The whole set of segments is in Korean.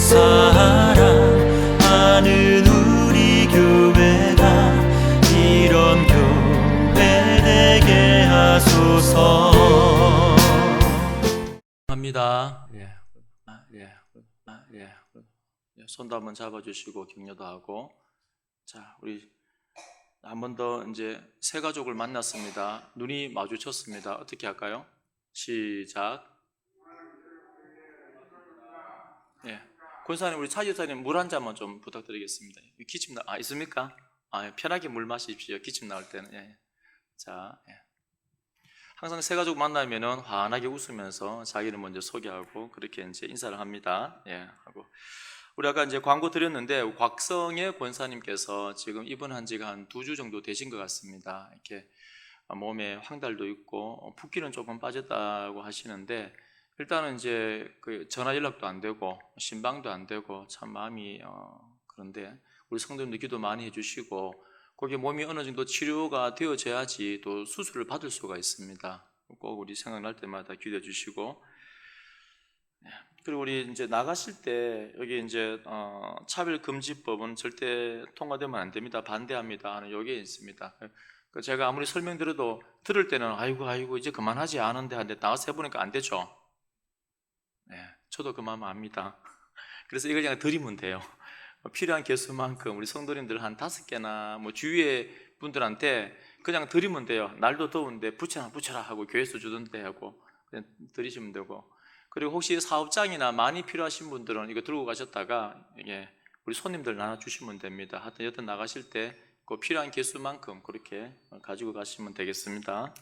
사랑하는 우리 교회가 이런 교회 되게 하소서. 합니다. 손도 한번 잡아주시고 격려도 하고. 자, 우리 한 번 더 이제 세 가족을 만났습니다. 눈이 마주쳤습니다. 어떻게 할까요? 시작. 권사님, 우리 차 여사님 물 한 잔만 좀 부탁드리겠습니다. 기침 있습니까? 편하게 물 마십시오. 기침 나올 때는. 자, 항상 세 가족 만나면은 환하게 웃으면서 자기를 먼저 소개하고 그렇게 이제 인사를 합니다. 하고. 우리 아까 이제 광고 드렸는데 곽성의 권사님께서 지금 입원한 지가 한 2주 정도 되신 것 같습니다. 이렇게 몸에 황달도 있고 붓기는 조금 빠졌다고 하시는데, 일단은 이제 그 전화 연락도 안 되고 신방도 안 되고 참 마음이 그런데 우리 성도님들 기도 많이 해주시고, 거기에 몸이 어느 정도 치료가 되어져야지 또 수술을 받을 수가 있습니다. 꼭 우리 생각날 때마다 기도해 주시고. 그리고 우리 이제 나가실 때 여기 이제 차별금지법은 절대 통과되면 안 됩니다. 반대합니다 하는 요게 있습니다. 제가 아무리 설명드려도 들을 때는 아이고 이제 그만하지 않은데 하는데 나가서 해보니까 안 되죠. 저도 그 마음 압니다. 그래서 이걸 그냥 드리면 돼요. 필요한 개수만큼 우리 성도님들 한 5개나 뭐 주위의 분들한테 그냥 드리면 돼요. 날도 더운데 붙여라 하고 교회에서 주던데 하고 그냥 드리시면 되고. 그리고 혹시 사업장이나 많이 필요하신 분들은 이거 들고 가셨다가 우리 손님들 나눠주시면 됩니다. 하여튼 여튼 나가실 때 그 필요한 개수만큼 그렇게 가지고 가시면 되겠습니다.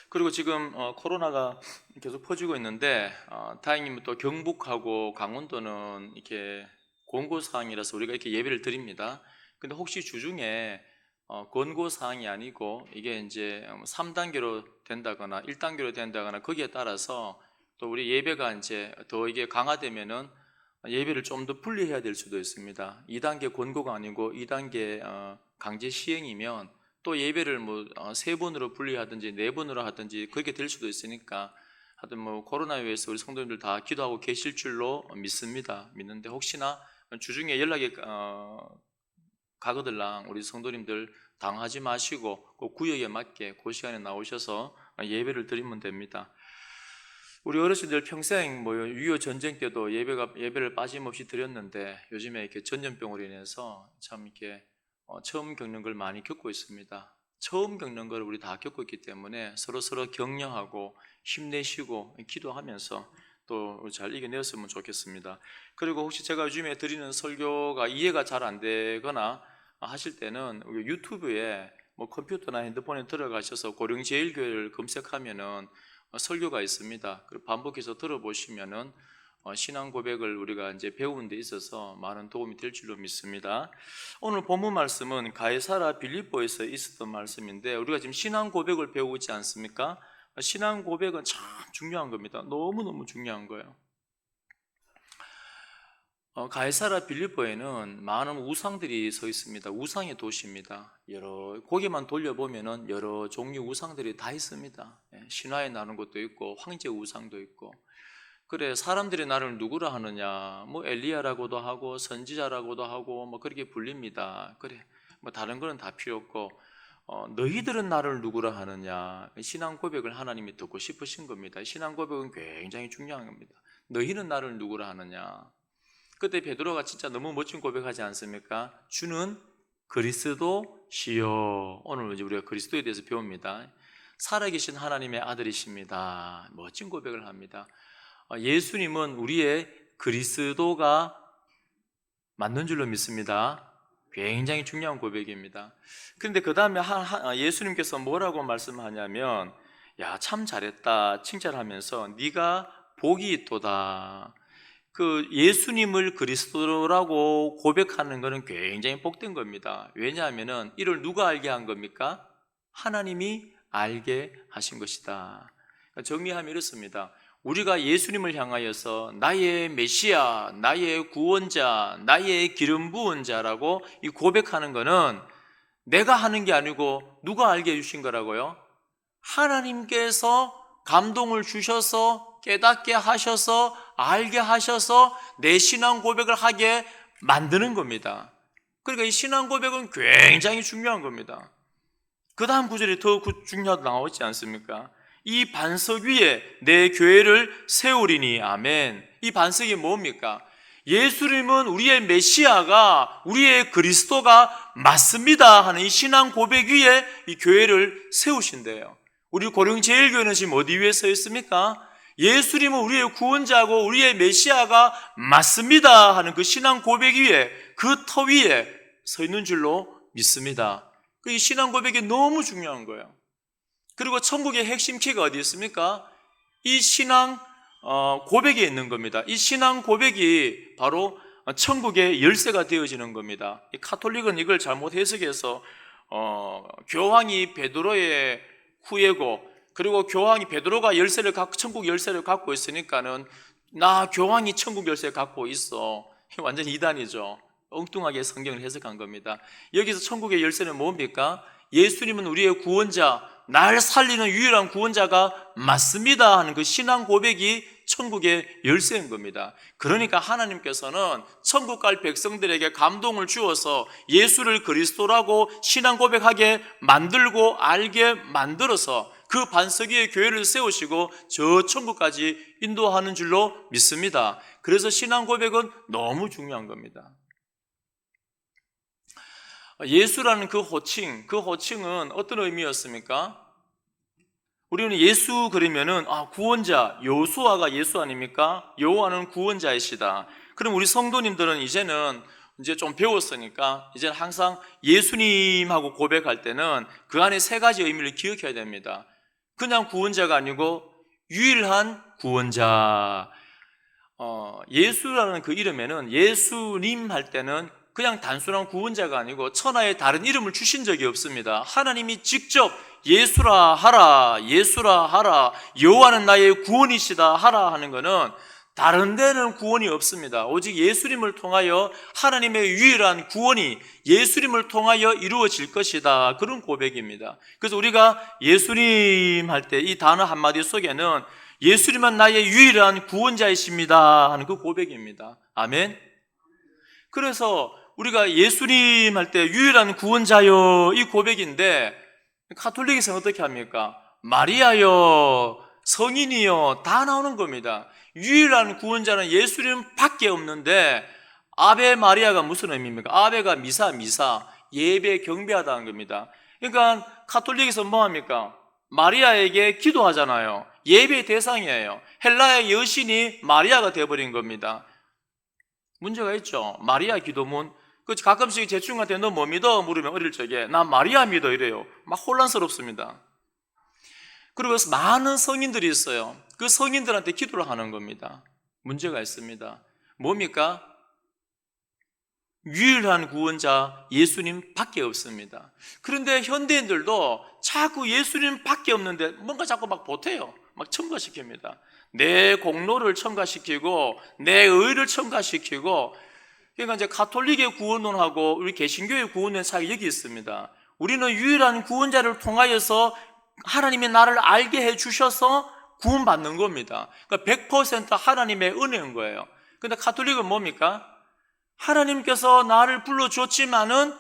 그리고 지금 코로나가 계속 퍼지고 있는데 다행히 또 경북하고 강원도는 이렇게 권고사항이라서 우리가 이렇게 예배를 드립니다. 근데 혹시 주중에 권고사항이 아니고 이게 이제 3단계로 된다거나 1단계로 된다거나 거기에 따라서 또 우리 예배가 이제 더 이게 강화되면은 예배를 좀 더 분리해야 될 수도 있습니다. 2단계 권고가 아니고 2단계 강제 시행이면 또 예배를 뭐 3번으로 분리하든지 4번으로 하든지 그렇게 될 수도 있으니까, 하여튼 뭐 코로나에 의해서 우리 성도님들 다 기도하고 계실 줄로 믿는데 혹시나 주중에 연락이 가거들랑 우리 성도님들 당하지 마시고 그 구역에 맞게 그 시간에 나오셔서 예배를 드리면 됩니다. 우리 어르신들 평생 뭐 6.25 전쟁 때도 예배를 빠짐없이 드렸는데 요즘에 이렇게 전염병으로 인해서 참 이렇게 처음 겪는 걸 많이 겪고 있습니다. 처음 겪는 걸 우리 다 겪고 있기 때문에 서로 격려하고 힘내시고 기도하면서 또 잘 이겨내었으면 좋겠습니다. 그리고 혹시 제가 요즘에 드리는 설교가 이해가 잘 안 되거나 하실 때는 유튜브에 뭐 컴퓨터나 핸드폰에 들어가셔서 고령제일교회를 검색하면은 설교가 있습니다. 그리고 반복해서 들어보시면은 신앙 고백을 우리가 이제 배우는 데 있어서 많은 도움이 될 줄로 믿습니다. 오늘 본문 말씀은 가이사라 빌립보에서 있었던 말씀인데, 우리가 지금 신앙 고백을 배우고 있지 않습니까? 신앙 고백은 참 중요한 겁니다. 너무너무 중요한 거예요. 가이사라 빌립보에는 많은 우상들이 서 있습니다. 우상의 도시입니다. 고개만 돌려보면은 여러 종류 우상들이 다 있습니다. 신화에 나오는 것도 있고 황제 우상도 있고. 그래, 사람들이 나를 누구라 하느냐, 뭐 엘리야라고도 하고 선지자라고도 하고 뭐 그렇게 불립니다. 그래, 뭐 다른 거는 다 필요 없고 너희들은 나를 누구라 하느냐, 신앙 고백을 하나님이 듣고 싶으신 겁니다. 신앙 고백은 굉장히 중요한 겁니다. 너희는 나를 누구라 하느냐. 그때 베드로가 진짜 너무 멋진 고백하지 않습니까? 주는 그리스도시요. 오늘 이제 우리가 그리스도에 대해서 배웁니다. 살아계신 하나님의 아들이십니다. 멋진 고백을 합니다. 예수님은 우리의 그리스도가 맞는 줄로 믿습니다. 굉장히 중요한 고백입니다. 그런데 그 다음에 예수님께서 뭐라고 말씀하냐면, 야, 참 잘했다 칭찬하면서 네가 복이 있도다. 그 예수님을 그리스도라고 고백하는 것은 굉장히 복된 겁니다. 왜냐하면 이를 누가 알게 한 겁니까? 하나님이 알게 하신 것이다. 정리하면 이렇습니다. 우리가 예수님을 향하여서 나의 메시아, 나의 구원자, 나의 기름 부은 자라고 이 고백하는 것은 내가 하는 게 아니고 누가 알게 해주신 거라고요? 하나님께서 감동을 주셔서 깨닫게 하셔서 알게 하셔서 내 신앙 고백을 하게 만드는 겁니다. 그러니까 이 신앙 고백은 굉장히 중요한 겁니다. 그 다음 구절이 더 중요하다 나오지 않습니까? 이 반석 위에 내 교회를 세우리니. 아멘. 이 반석이 뭡니까? 예수님은 우리의 메시아가, 우리의 그리스도가 맞습니다 하는 이 신앙 고백 위에 이 교회를 세우신대요. 우리 고령 제일교회는 지금 어디 위에 서 있습니까? 예수님은 우리의 구원자고 우리의 메시아가 맞습니다 하는 그 신앙 고백 위에, 그 터 위에 서 있는 줄로 믿습니다. 이 신앙 고백이 너무 중요한 거예요. 그리고 천국의 핵심 키가 어디 있습니까? 이 신앙 고백에 있는 겁니다. 이 신앙 고백이 바로 천국의 열쇠가 되어지는 겁니다. 이 카톨릭은 이걸 잘못 해석해서 교황이 베드로의 후예고, 그리고 교황이 베드로가 천국 열쇠를 갖고 있으니까는 나 교황이 천국 열쇠를 갖고 있어. 완전 이단이죠. 엉뚱하게 성경을 해석한 겁니다. 여기서 천국의 열쇠는 뭡니까? 예수님은 우리의 구원자, 날 살리는 유일한 구원자가 맞습니다 하는 그 신앙 고백이 천국의 열쇠인 겁니다. 그러니까 하나님께서는 천국 갈 백성들에게 감동을 주어서 예수를 그리스도라고 신앙 고백하게 만들고 알게 만들어서 그 반석 위에 교회를 세우시고 저 천국까지 인도하는 줄로 믿습니다. 그래서 신앙 고백은 너무 중요한 겁니다. 예수라는 그 호칭은 어떤 의미였습니까? 우리는 예수 그러면은 구원자, 여호수아가 예수 아닙니까? 여호와는 구원자이시다. 그럼 우리 성도님들은 이제는 이제 좀 배웠으니까 이제는 항상 예수님하고 고백할 때는 그 안에 세 가지 의미를 기억해야 됩니다. 그냥 구원자가 아니고 유일한 구원자. 예수라는 그 이름에는 예수님 할 때는 그냥 단순한 구원자가 아니고 천하에 다른 이름을 주신 적이 없습니다. 하나님이 직접 예수라 하라, 예수라 하라, 여호와는 나의 구원이시다 하라 하는 것은 다른 데는 구원이 없습니다. 오직 예수님을 통하여 하나님의 유일한 구원이 예수님을 통하여 이루어질 것이다. 그런 고백입니다. 그래서 우리가 예수님 할 때 이 단어 한마디 속에는 예수님은 나의 유일한 구원자이십니다 하는 그 고백입니다. 아멘. 그래서 우리가 예수님 할 때 유일한 구원자여 이 고백인데 카톨릭에서는 어떻게 합니까? 마리아여, 성인이여 다 나오는 겁니다. 유일한 구원자는 예수님밖에 없는데 아베 마리아가 무슨 의미입니까? 아베가 미사, 예배 경배하다는 겁니다. 그러니까 카톨릭에서 뭐 합니까? 마리아에게 기도하잖아요. 예배의 대상이에요. 헬라의 여신이 마리아가 되어버린 겁니다. 문제가 있죠. 마리아 기도문. 가끔씩 제 친구한테 너 뭐 믿어? 물으면 어릴 적에 나 마리아 믿어 이래요. 막 혼란스럽습니다. 그리고 많은 성인들이 있어요. 그 성인들한테 기도를 하는 겁니다. 문제가 있습니다. 뭡니까? 유일한 구원자 예수님 밖에 없습니다. 그런데 현대인들도 자꾸 예수님 밖에 없는데 뭔가 자꾸 막 보태요. 막 첨가시킵니다. 내 공로를 첨가시키고 내 의를 첨가시키고. 그러니까 이제 가톨릭의 구원론하고 우리 개신교의 구원론의 차이 여기 있습니다. 우리는 유일한 구원자를 통하여서 하나님이 나를 알게 해주셔서 구원받는 겁니다. 그러니까 100% 하나님의 은혜인 거예요. 그런데 가톨릭은 뭡니까? 하나님께서 나를 불러줬지만은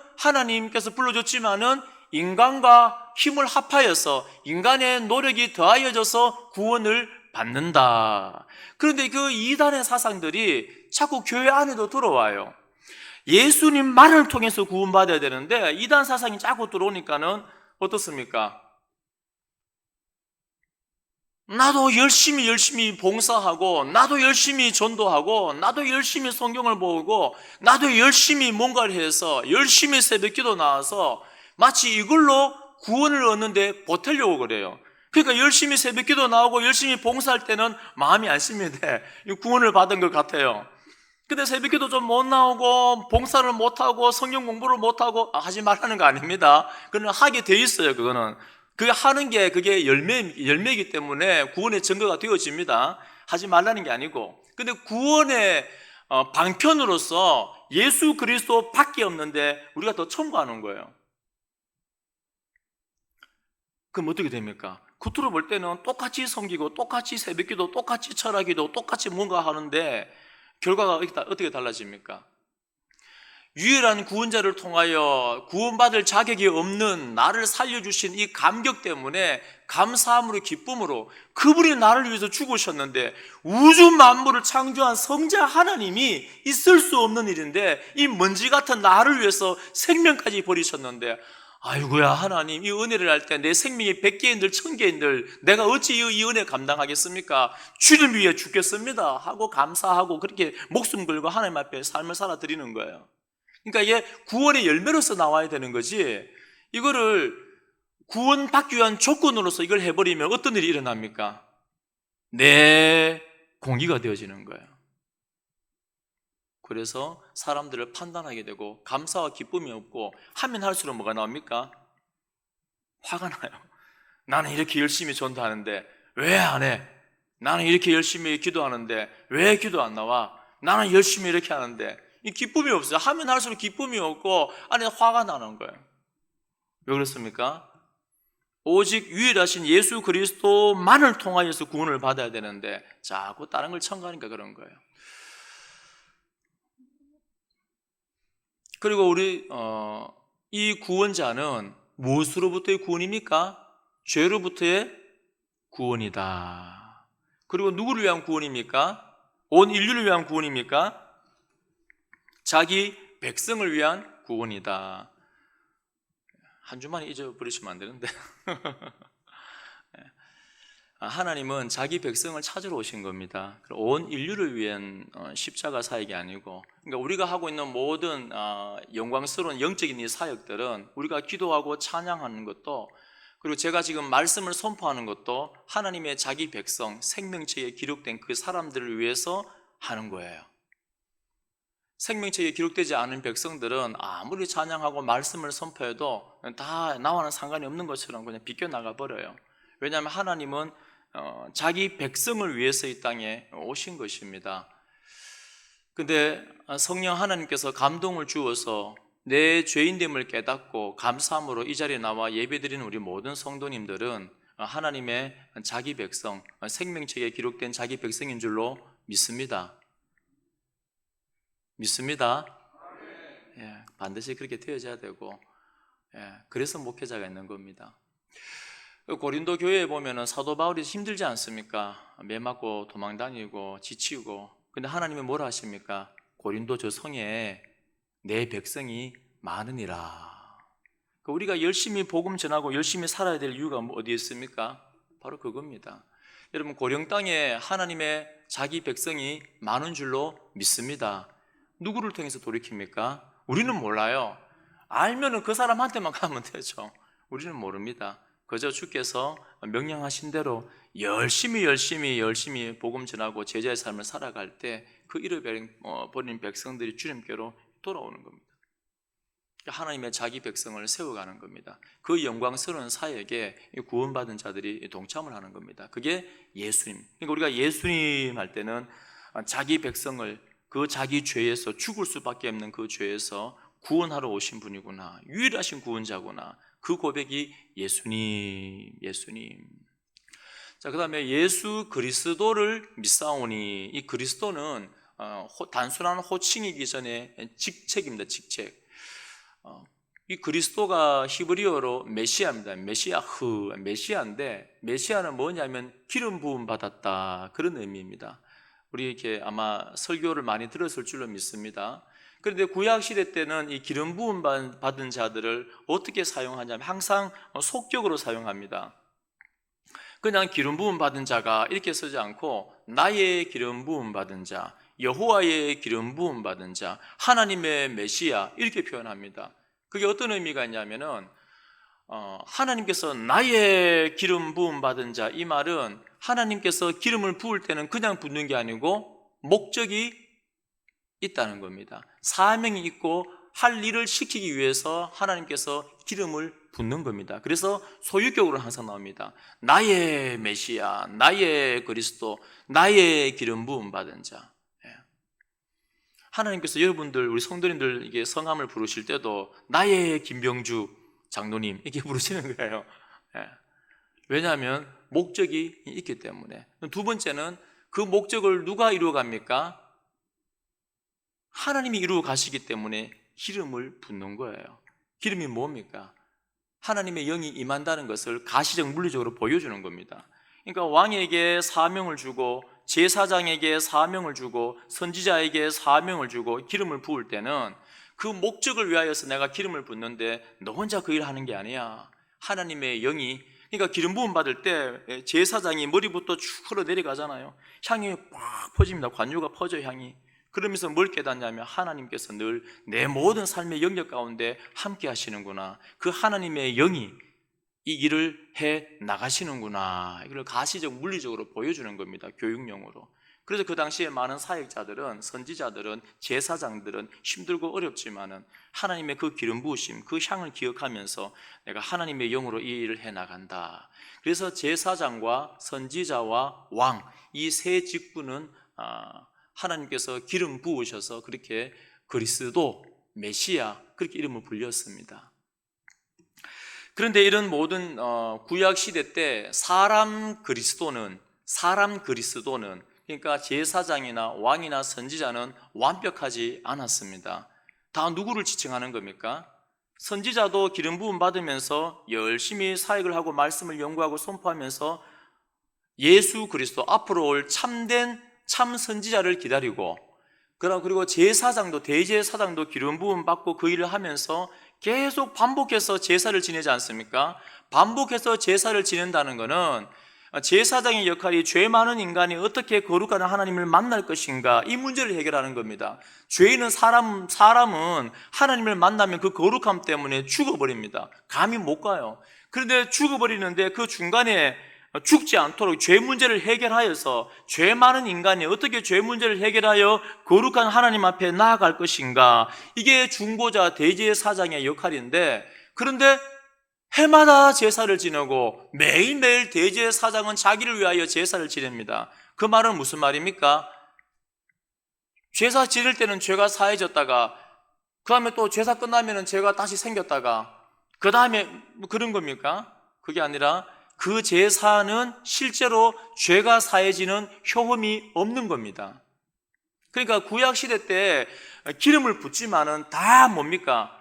인간과 힘을 합하여서 인간의 노력이 더하여져서 구원을 받는다. 그런데 그 이단의 사상들이 자꾸 교회 안에도 들어와요. 예수님 말을 통해서 구원받아야 되는데 이단 사상이 자꾸 들어오니까는 어떻습니까? 나도 열심히 봉사하고 나도 열심히 전도하고 나도 열심히 성경을 보고 나도 열심히 뭔가를 해서 열심히 새벽기도 나와서 마치 이걸로 구원을 얻는데 보태려고 그래요. 그러니까 열심히 새벽기도 나오고 열심히 봉사할 때는 마음이 안심이 돼. 구원을 받은 것 같아요. 근데 새벽기도 좀 못 나오고 봉사를 못하고 성경 공부를 못하고 하지 말라는 거 아닙니다. 그건 하게 돼 있어요. 그거는 그게 하는 게 그게 열매이기 때문에 구원의 증거가 되어집니다. 하지 말라는 게 아니고. 근데 구원의 방편으로서 예수 그리스도 밖에 없는데 우리가 더 첨가하는 거예요. 그럼 어떻게 됩니까? 겉으로 볼 때는 똑같이 섬기고 똑같이 새벽기도 똑같이 철학기도 똑같이 뭔가 하는데 결과가 어떻게 달라집니까? 유일한 구원자를 통하여 구원받을 자격이 없는 나를 살려주신 이 감격 때문에 감사함으로 기쁨으로 그분이 나를 위해서 죽으셨는데 우주 만물을 창조한 성자 하나님이 있을 수 없는 일인데 이 먼지 같은 나를 위해서 생명까지 버리셨는데 아이고야 하나님 이 은혜를 할 때 내 생명이 100개인들 1000개인들 내가 어찌 이 은혜 감당하겠습니까? 주님 위해 죽겠습니다 하고 감사하고 그렇게 목숨 걸고 하나님 앞에 삶을 살아드리는 거예요. 그러니까 이게 구원의 열매로서 나와야 되는 거지 이거를 구원받기 위한 조건으로서 이걸 해버리면 어떤 일이 일어납니까? 내 공기가 되어지는 거예요. 그래서 사람들을 판단하게 되고 감사와 기쁨이 없고 하면 할수록 뭐가 나옵니까? 화가 나요. 나는 이렇게 열심히 전도하는데 왜 안 해? 나는 이렇게 열심히 기도하는데 왜 기도 안 나와? 나는 열심히 이렇게 하는데 이 기쁨이 없어요. 하면 할수록 기쁨이 없고 안에 화가 나는 거예요. 왜 그렇습니까? 오직 유일하신 예수 그리스도만을 통하여서 구원을 받아야 되는데 자꾸 다른 걸 첨가하니까 그런 거예요. 그리고 우리 이 구원자는 무엇으로부터의 구원입니까? 죄로부터의 구원이다. 그리고 누구를 위한 구원입니까? 온 인류를 위한 구원입니까? 자기 백성을 위한 구원이다. 한 주만에 잊어버리시면 안 되는데 하나님은 자기 백성을 찾으러 오신 겁니다. 온 인류를 위한 십자가 사역이 아니고 그러니까 우리가 하고 있는 모든 영광스러운 영적인 이 사역들은 우리가 기도하고 찬양하는 것도 그리고 제가 지금 말씀을 선포하는 것도 하나님의 자기 백성 생명책에 기록된 그 사람들을 위해서 하는 거예요. 생명책에 기록되지 않은 백성들은 아무리 찬양하고 말씀을 선포해도 다 나와는 상관이 없는 것처럼 그냥 비껴나가 버려요. 왜냐하면 하나님은 자기 백성을 위해서 이 땅에 오신 것입니다. 근데 성령 하나님께서 감동을 주어서 내 죄인됨을 깨닫고 감사함으로 이 자리에 나와 예배드리는 우리 모든 성도님들은 하나님의 자기 백성, 생명책에 기록된 자기 백성인 줄로 믿습니다. 믿습니다. 예, 반드시 그렇게 되어져야 되고 그래서 목회자가 있는 겁니다. 고린도 교회에 보면은 사도 바울이 힘들지 않습니까? 매 맞고 도망다니고 지치고 근데 하나님은 뭐라 하십니까? 고린도 저 성에 내 백성이 많으니라. 우리가 열심히 복음 전하고 열심히 살아야 될 이유가 어디에 있습니까? 바로 그겁니다. 여러분 고령 땅에 하나님의 자기 백성이 많은 줄로 믿습니다. 누구를 통해서 돌이킵니까? 우리는 몰라요. 알면은 그 사람한테만 가면 되죠. 우리는 모릅니다. 그저 주께서 명령하신 대로 열심히 복음 전하고 제자의 삶을 살아갈 때 그 잃어버린 백성들이 주님께로 돌아오는 겁니다. 하나님의 자기 백성을 세워가는 겁니다. 그 영광스러운 사역에 구원받은 자들이 동참을 하는 겁니다. 그게 예수님. 그러니까 우리가 예수님 할 때는 자기 백성을 그 자기 죄에서 죽을 수밖에 없는 그 죄에서 구원하러 오신 분이구나. 유일하신 구원자구나. 그 고백이 예수님. 자, 그 다음에 예수 그리스도를 믿사오니 이 그리스도는 단순한 호칭이기 전에 직책입니다. 직책. 이 그리스도가 히브리어로 메시아입니다. 메시아인데 메시아는 뭐냐면 기름 부음 받았다 그런 의미입니다. 우리 이렇게 아마 설교를 많이 들었을 줄로 믿습니다. 그런데 구약 시대 때는 이 기름 부음 받은 자들을 어떻게 사용하냐면 항상 속격으로 사용합니다. 그냥 기름 부음 받은 자가 이렇게 쓰지 않고 나의 기름 부음 받은 자, 여호와의 기름 부음 받은 자, 하나님의 메시아 이렇게 표현합니다. 그게 어떤 의미가 있냐면은 하나님께서 나의 기름 부음 받은 자 이 말은 하나님께서 기름을 부을 때는 그냥 붓는 게 아니고 목적이 있다는 겁니다. 사명이 있고 할 일을 시키기 위해서 하나님께서 기름을 붓는 겁니다. 그래서 소유격으로 항상 나옵니다. 나의 메시아, 나의 그리스도, 나의 기름 부음 받은 자. 하나님께서 여러분들 우리 성도님들 성함을 부르실 때도 나의 김병주 장로님 이렇게 부르시는 거예요. 왜냐하면 목적이 있기 때문에. 두 번째는 그 목적을 누가 이루어갑니까? 하나님이 이루어 가시기 때문에 기름을 붓는 거예요. 기름이 뭡니까? 하나님의 영이 임한다는 것을 가시적 물리적으로 보여주는 겁니다. 그러니까 왕에게 사명을 주고 제사장에게 사명을 주고 선지자에게 사명을 주고 기름을 부을 때는 그 목적을 위하여서 내가 기름을 붓는데 너 혼자 그 일을 하는 게 아니야. 하나님의 영이, 그러니까 기름 부음 받을 때 제사장이 머리부터 쭉 흘러 내려가잖아요. 향이 팍 퍼집니다. 관유가 퍼져 향이. 그러면서 뭘 깨닫냐면 하나님께서 늘 내 모든 삶의 영역 가운데 함께 하시는구나. 그 하나님의 영이 이 일을 해 나가시는구나. 이걸 가시적 물리적으로 보여주는 겁니다. 교육용으로. 그래서 그 당시에 많은 사역자들은, 선지자들은, 제사장들은 힘들고 어렵지만은 하나님의 그 기름 부으심, 그 향을 기억하면서 내가 하나님의 영으로 이 일을 해 나간다. 그래서 제사장과 선지자와 왕, 이 세 직분은 하나님께서 기름 부으셔서 그렇게 그리스도, 메시아 그렇게 이름을 불렸습니다. 그런데 이런 모든 구약 시대 때 사람 그리스도는 그러니까 제사장이나 왕이나 선지자는 완벽하지 않았습니다. 다 누구를 지칭하는 겁니까? 선지자도 기름 부음 받으면서 열심히 사역을 하고 말씀을 연구하고 선포하면서 예수 그리스도 앞으로 올 참된 참 선지자를 기다리고, 그리고 제사장도 대제사장도 기름 부음 받고 그 일을 하면서 계속 반복해서 제사를 지내지 않습니까? 반복해서 제사를 지낸다는 것은 제사장의 역할이 죄 많은 인간이 어떻게 거룩한 하나님을 만날 것인가, 이 문제를 해결하는 겁니다. 죄 있는 사람은 하나님을 만나면 그 거룩함 때문에 죽어버립니다. 감히 못 가요. 그런데 죽어버리는데 그 중간에 죽지 않도록 죄 문제를 해결하여서 죄 많은 인간이 어떻게 죄 문제를 해결하여 거룩한 하나님 앞에 나아갈 것인가, 이게 중보자 대제사장의 역할인데, 그런데 해마다 제사를 지내고 매일매일 대제사장은 자기를 위하여 제사를 지냅니다. 그 말은 무슨 말입니까? 제사 지낼 때는 죄가 사해졌다가 그 다음에 또 제사 끝나면 죄가 다시 생겼다가 그 다음에 그런 겁니까? 그게 아니라 그 제사는 실제로 죄가 사해지는 효험이 없는 겁니다. 그러니까 구약시대 때 기름을 붓지만은 다 뭡니까?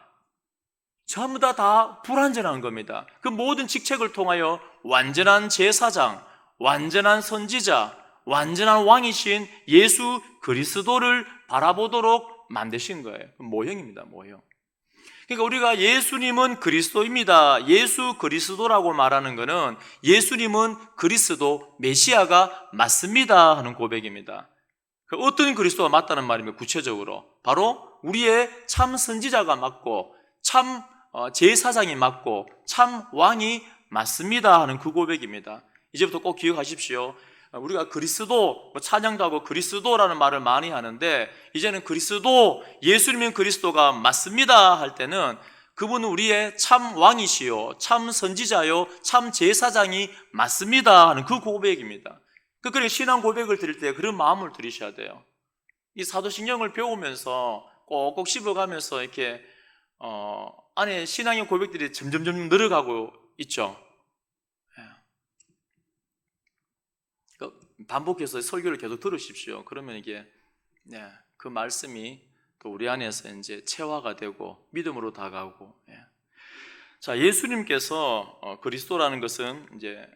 전부 다 불완전한 겁니다. 그 모든 직책을 통하여 완전한 제사장, 완전한 선지자, 완전한 왕이신 예수 그리스도를 바라보도록 만드신 거예요. 모형입니다, 모형. 그러니까 우리가 예수님은 그리스도입니다, 예수 그리스도라고 말하는 것은 예수님은 그리스도, 메시아가 맞습니다 하는 고백입니다. 어떤 그리스도가 맞다는 말입니까? 구체적으로 바로 우리의 참 선지자가 맞고 참 제사장이 맞고 참 왕이 맞습니다 하는 그 고백입니다. 이제부터 꼭 기억하십시오. 우리가 그리스도, 찬양도 하고 그리스도라는 말을 많이 하는데, 이제는 그리스도, 예수님은 그리스도가 맞습니다 할 때는 그분은 우리의 참 왕이시요, 참 선지자요, 참 제사장이 맞습니다 하는 그 고백입니다. 그러니까 신앙 고백을 드릴 때 그런 마음을 들이셔야 돼요. 이 사도신경을 배우면서 꼭꼭 씹어가면서 이렇게 안에 신앙의 고백들이 점점 늘어가고 있죠. 반복해서 설교를 계속 들으십시오. 그러면 이게 그 말씀이 또 우리 안에서 이제 체화가 되고 믿음으로 다가오고. 자, 예수님께서 그리스도라는 것은 이제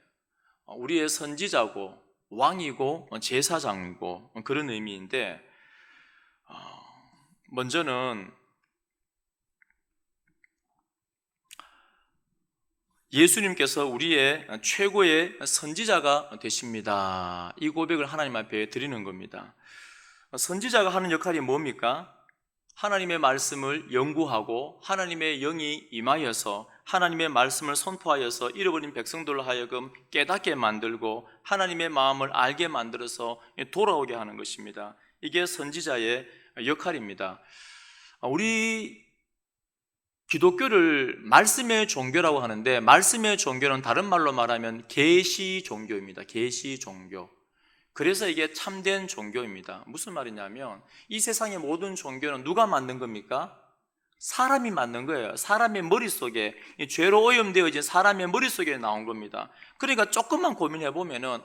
우리의 선지자고 왕이고 제사장이고 그런 의미인데, 먼저는 예수님께서 우리의 최고의 선지자가 되십니다. 이 고백을 하나님 앞에 드리는 겁니다. 선지자가 하는 역할이 뭡니까? 하나님의 말씀을 연구하고 하나님의 영이 임하여서 하나님의 말씀을 선포하여서 잃어버린 백성들로 하여금 깨닫게 만들고 하나님의 마음을 알게 만들어서 돌아오게 하는 것입니다. 이게 선지자의 역할입니다. 우리 기독교를 말씀의 종교라고 하는데, 말씀의 종교는 다른 말로 말하면 계시 종교입니다. 계시 종교. 그래서 이게 참된 종교입니다. 무슨 말이냐면 이 세상의 모든 종교는 누가 만든 겁니까? 사람이 만든 거예요. 사람의 머릿속에, 이 죄로 오염되어진 사람의 머릿속에 나온 겁니다. 그러니까 조금만 고민해 보면은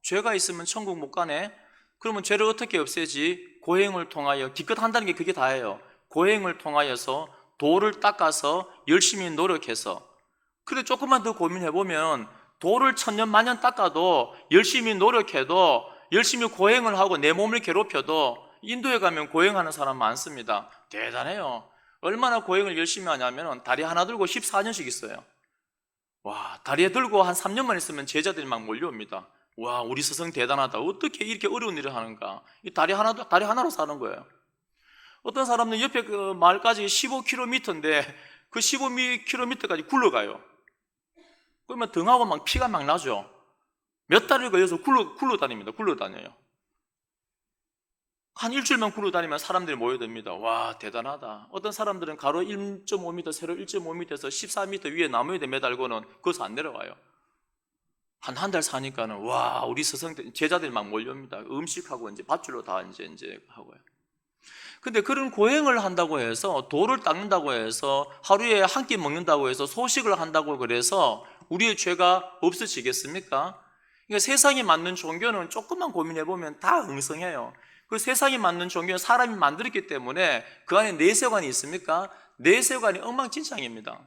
죄가 있으면 천국 못 가네? 그러면 죄를 어떻게 없애지? 고행을 통하여, 기껏 한다는 게 그게 다예요. 고행을 통하여서 도를 닦아서 열심히 노력해서. 그래 조금만 더 고민해 보면 도를 천년 만년 닦아도, 열심히 노력해도, 열심히 고행을 하고 내 몸을 괴롭혀도, 인도에 가면 고행하는 사람 많습니다. 대단해요. 얼마나 고행을 열심히 하냐면 다리 하나 들고 14년씩 있어요. 와, 다리에 들고 한 3년만 있으면 제자들이 막 몰려옵니다. 와, 우리 스승 대단하다. 어떻게 이렇게 어려운 일을 하는가? 이 다리 하나로 사는 거예요. 어떤 사람은 옆에 그 마을까지 15km인데 그 15km까지 굴러가요. 그러면 등하고 막 피가 막 나죠. 몇 달을 걸려서 굴러 다녀요. 한 일주일만 굴러다니면 사람들이 모여듭니다. 와, 대단하다. 어떤 사람들은 가로 1.5m, 세로 1.5m에서 14m 위에 나무에 매달고는 거기서 안 내려와요. 한 달 사니까는 와, 우리 스승 제자들이 막 몰려옵니다. 음식하고 이제 밧줄로 다 이제 하고요. 근데 그런 고행을 한다고 해서, 도를 닦는다고 해서, 하루에 한 끼 먹는다고 해서, 소식을 한다고 그래서 우리의 죄가 없어지겠습니까? 그러니까 세상에 맞는 종교는 조금만 고민해 보면 다 엉성해요. 그 세상에 맞는 종교는 사람이 만들었기 때문에 그 안에 내세관이 있습니까? 내세관이 엉망진창입니다.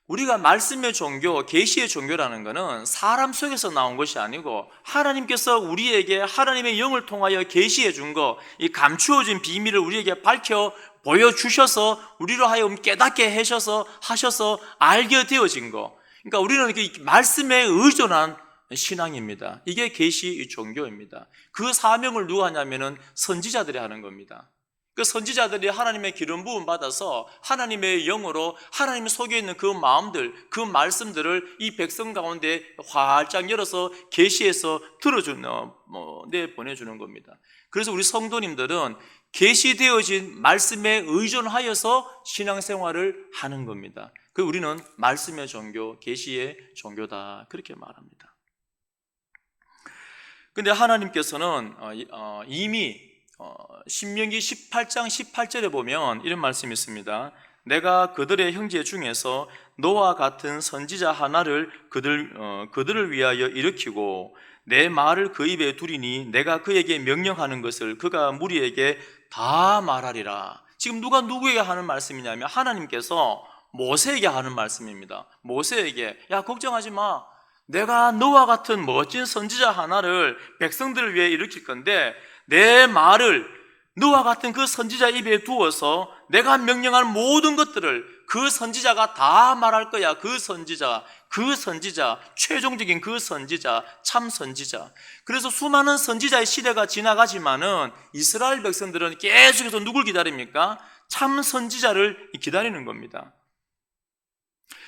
우리가 말씀의 종교, 계시의 종교라는 것은 사람 속에서 나온 것이 아니고 하나님께서 우리에게 하나님의 영을 통하여 계시해 준 것, 이 감추어진 비밀을 우리에게 밝혀 보여주셔서 우리로 하여금 깨닫게 하셔서 알게 되어진 것. 그러니까 우리는 그 말씀에 의존한 신앙입니다. 이게 계시 종교입니다. 그 사명을 누가 하냐면은 선지자들이 하는 겁니다. 그 선지자들이 하나님의 기름 부음 받아서 하나님의 영으로 하나님 속에 있는 그 마음들, 그 말씀들을 이 백성 가운데 활짝 열어서 계시해서 보내주는 겁니다. 그래서 우리 성도님들은 계시되어진 말씀에 의존하여서 신앙생활을 하는 겁니다. 그 우리는 말씀의 종교, 계시의 종교다, 그렇게 말합니다. 근데 하나님께서는 이미 신명기 18장 18절에 보면 이런 말씀이 있습니다. 내가 그들의 형제 중에서 너와 같은 선지자 하나를 그들을 위하여 일으키고 내 말을 그 입에 두리니 내가 그에게 명령하는 것을 그가 무리에게 다 말하리라. 지금 누가 누구에게 하는 말씀이냐면 하나님께서 모세에게 하는 말씀입니다. 모세에게, 야, 걱정하지 마. 내가 너와 같은 멋진 선지자 하나를 백성들을 위해 일으킬 건데 내 말을 너와 같은 그 선지자 입에 두어서 내가 명령한 모든 것들을 그 선지자가 다 말할 거야. 그 선지자, 최종적인 그 선지자, 참 선지자. 그래서 수많은 선지자의 시대가 지나가지만은 이스라엘 백성들은 계속해서 누굴 기다립니까? 참 선지자를 기다리는 겁니다.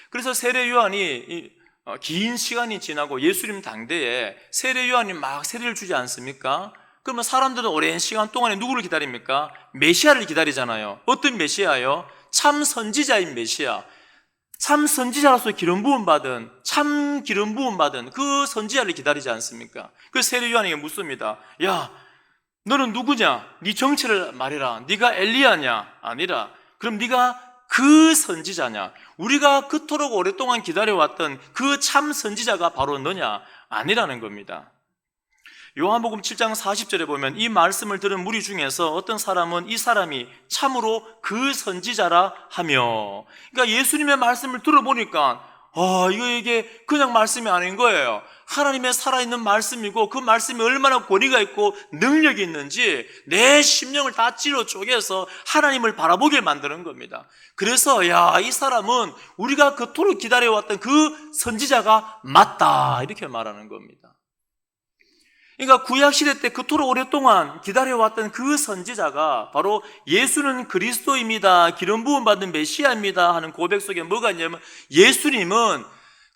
그래서 세례 요한이 긴 시간이 지나고 예수님 당대에 세례 요한이 막 세례를 주지 않습니까? 그러면 사람들은 오랜 시간 동안에 누구를 기다립니까? 메시아를 기다리잖아요. 어떤 메시아요? 참 선지자인 메시아. 참 선지자로서 기름 부음 받은 그 선지자를 기다리지 않습니까? 그 세례 요한에게 묻습니다. 야, 너는 누구냐? 네 정체를 말해라. 네가 엘리야냐? 아니라. 그럼 네가 그 선지자냐? 우리가 그토록 오랫동안 기다려왔던 그 참 선지자가 바로 너냐? 아니라는 겁니다. 요한복음 7장 40절에 보면 이 말씀을 들은 무리 중에서 어떤 사람은 이 사람이 참으로 그 선지자라 하며, 그러니까 예수님의 말씀을 들어보니까 이게 그냥 말씀이 아닌 거예요. 하나님의 살아있는 말씀이고 그 말씀이 얼마나 권위가 있고 능력이 있는지 내 심령을 다 찔러 쪼개서 하나님을 바라보게 만드는 겁니다. 그래서 이 사람은 우리가 그토록 기다려왔던 그 선지자가 맞다, 이렇게 말하는 겁니다. 그러니까 구약시대 때 그토록 오랫동안 기다려왔던 그 선지자가 바로 예수는 그리스도입니다, 기름 부음 받은 메시아입니다 하는 고백 속에 뭐가 있냐면, 예수님은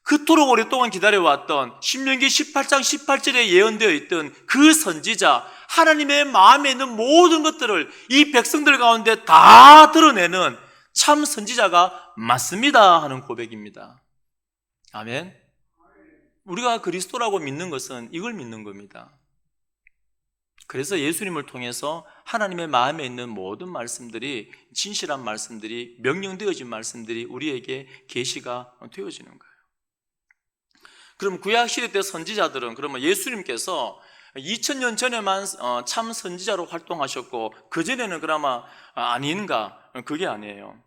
그토록 오랫동안 기다려왔던 신명기 18장 18절에 예언되어 있던 그 선지자, 하나님의 마음에 있는 모든 것들을 이 백성들 가운데 다 드러내는 참 선지자가 맞습니다 하는 고백입니다. 아멘. 우리가 그리스도라고 믿는 것은 이걸 믿는 겁니다. 그래서 예수님을 통해서 하나님의 마음에 있는 모든 말씀들이, 진실한 말씀들이, 명령되어진 말씀들이 우리에게 계시가 되어지는 거예요. 그럼 구약시대 때 선지자들은, 그러면 예수님께서 2000년 전에만 참 선지자로 활동하셨고 그전에는 그나마 아닌가? 그게 아니에요.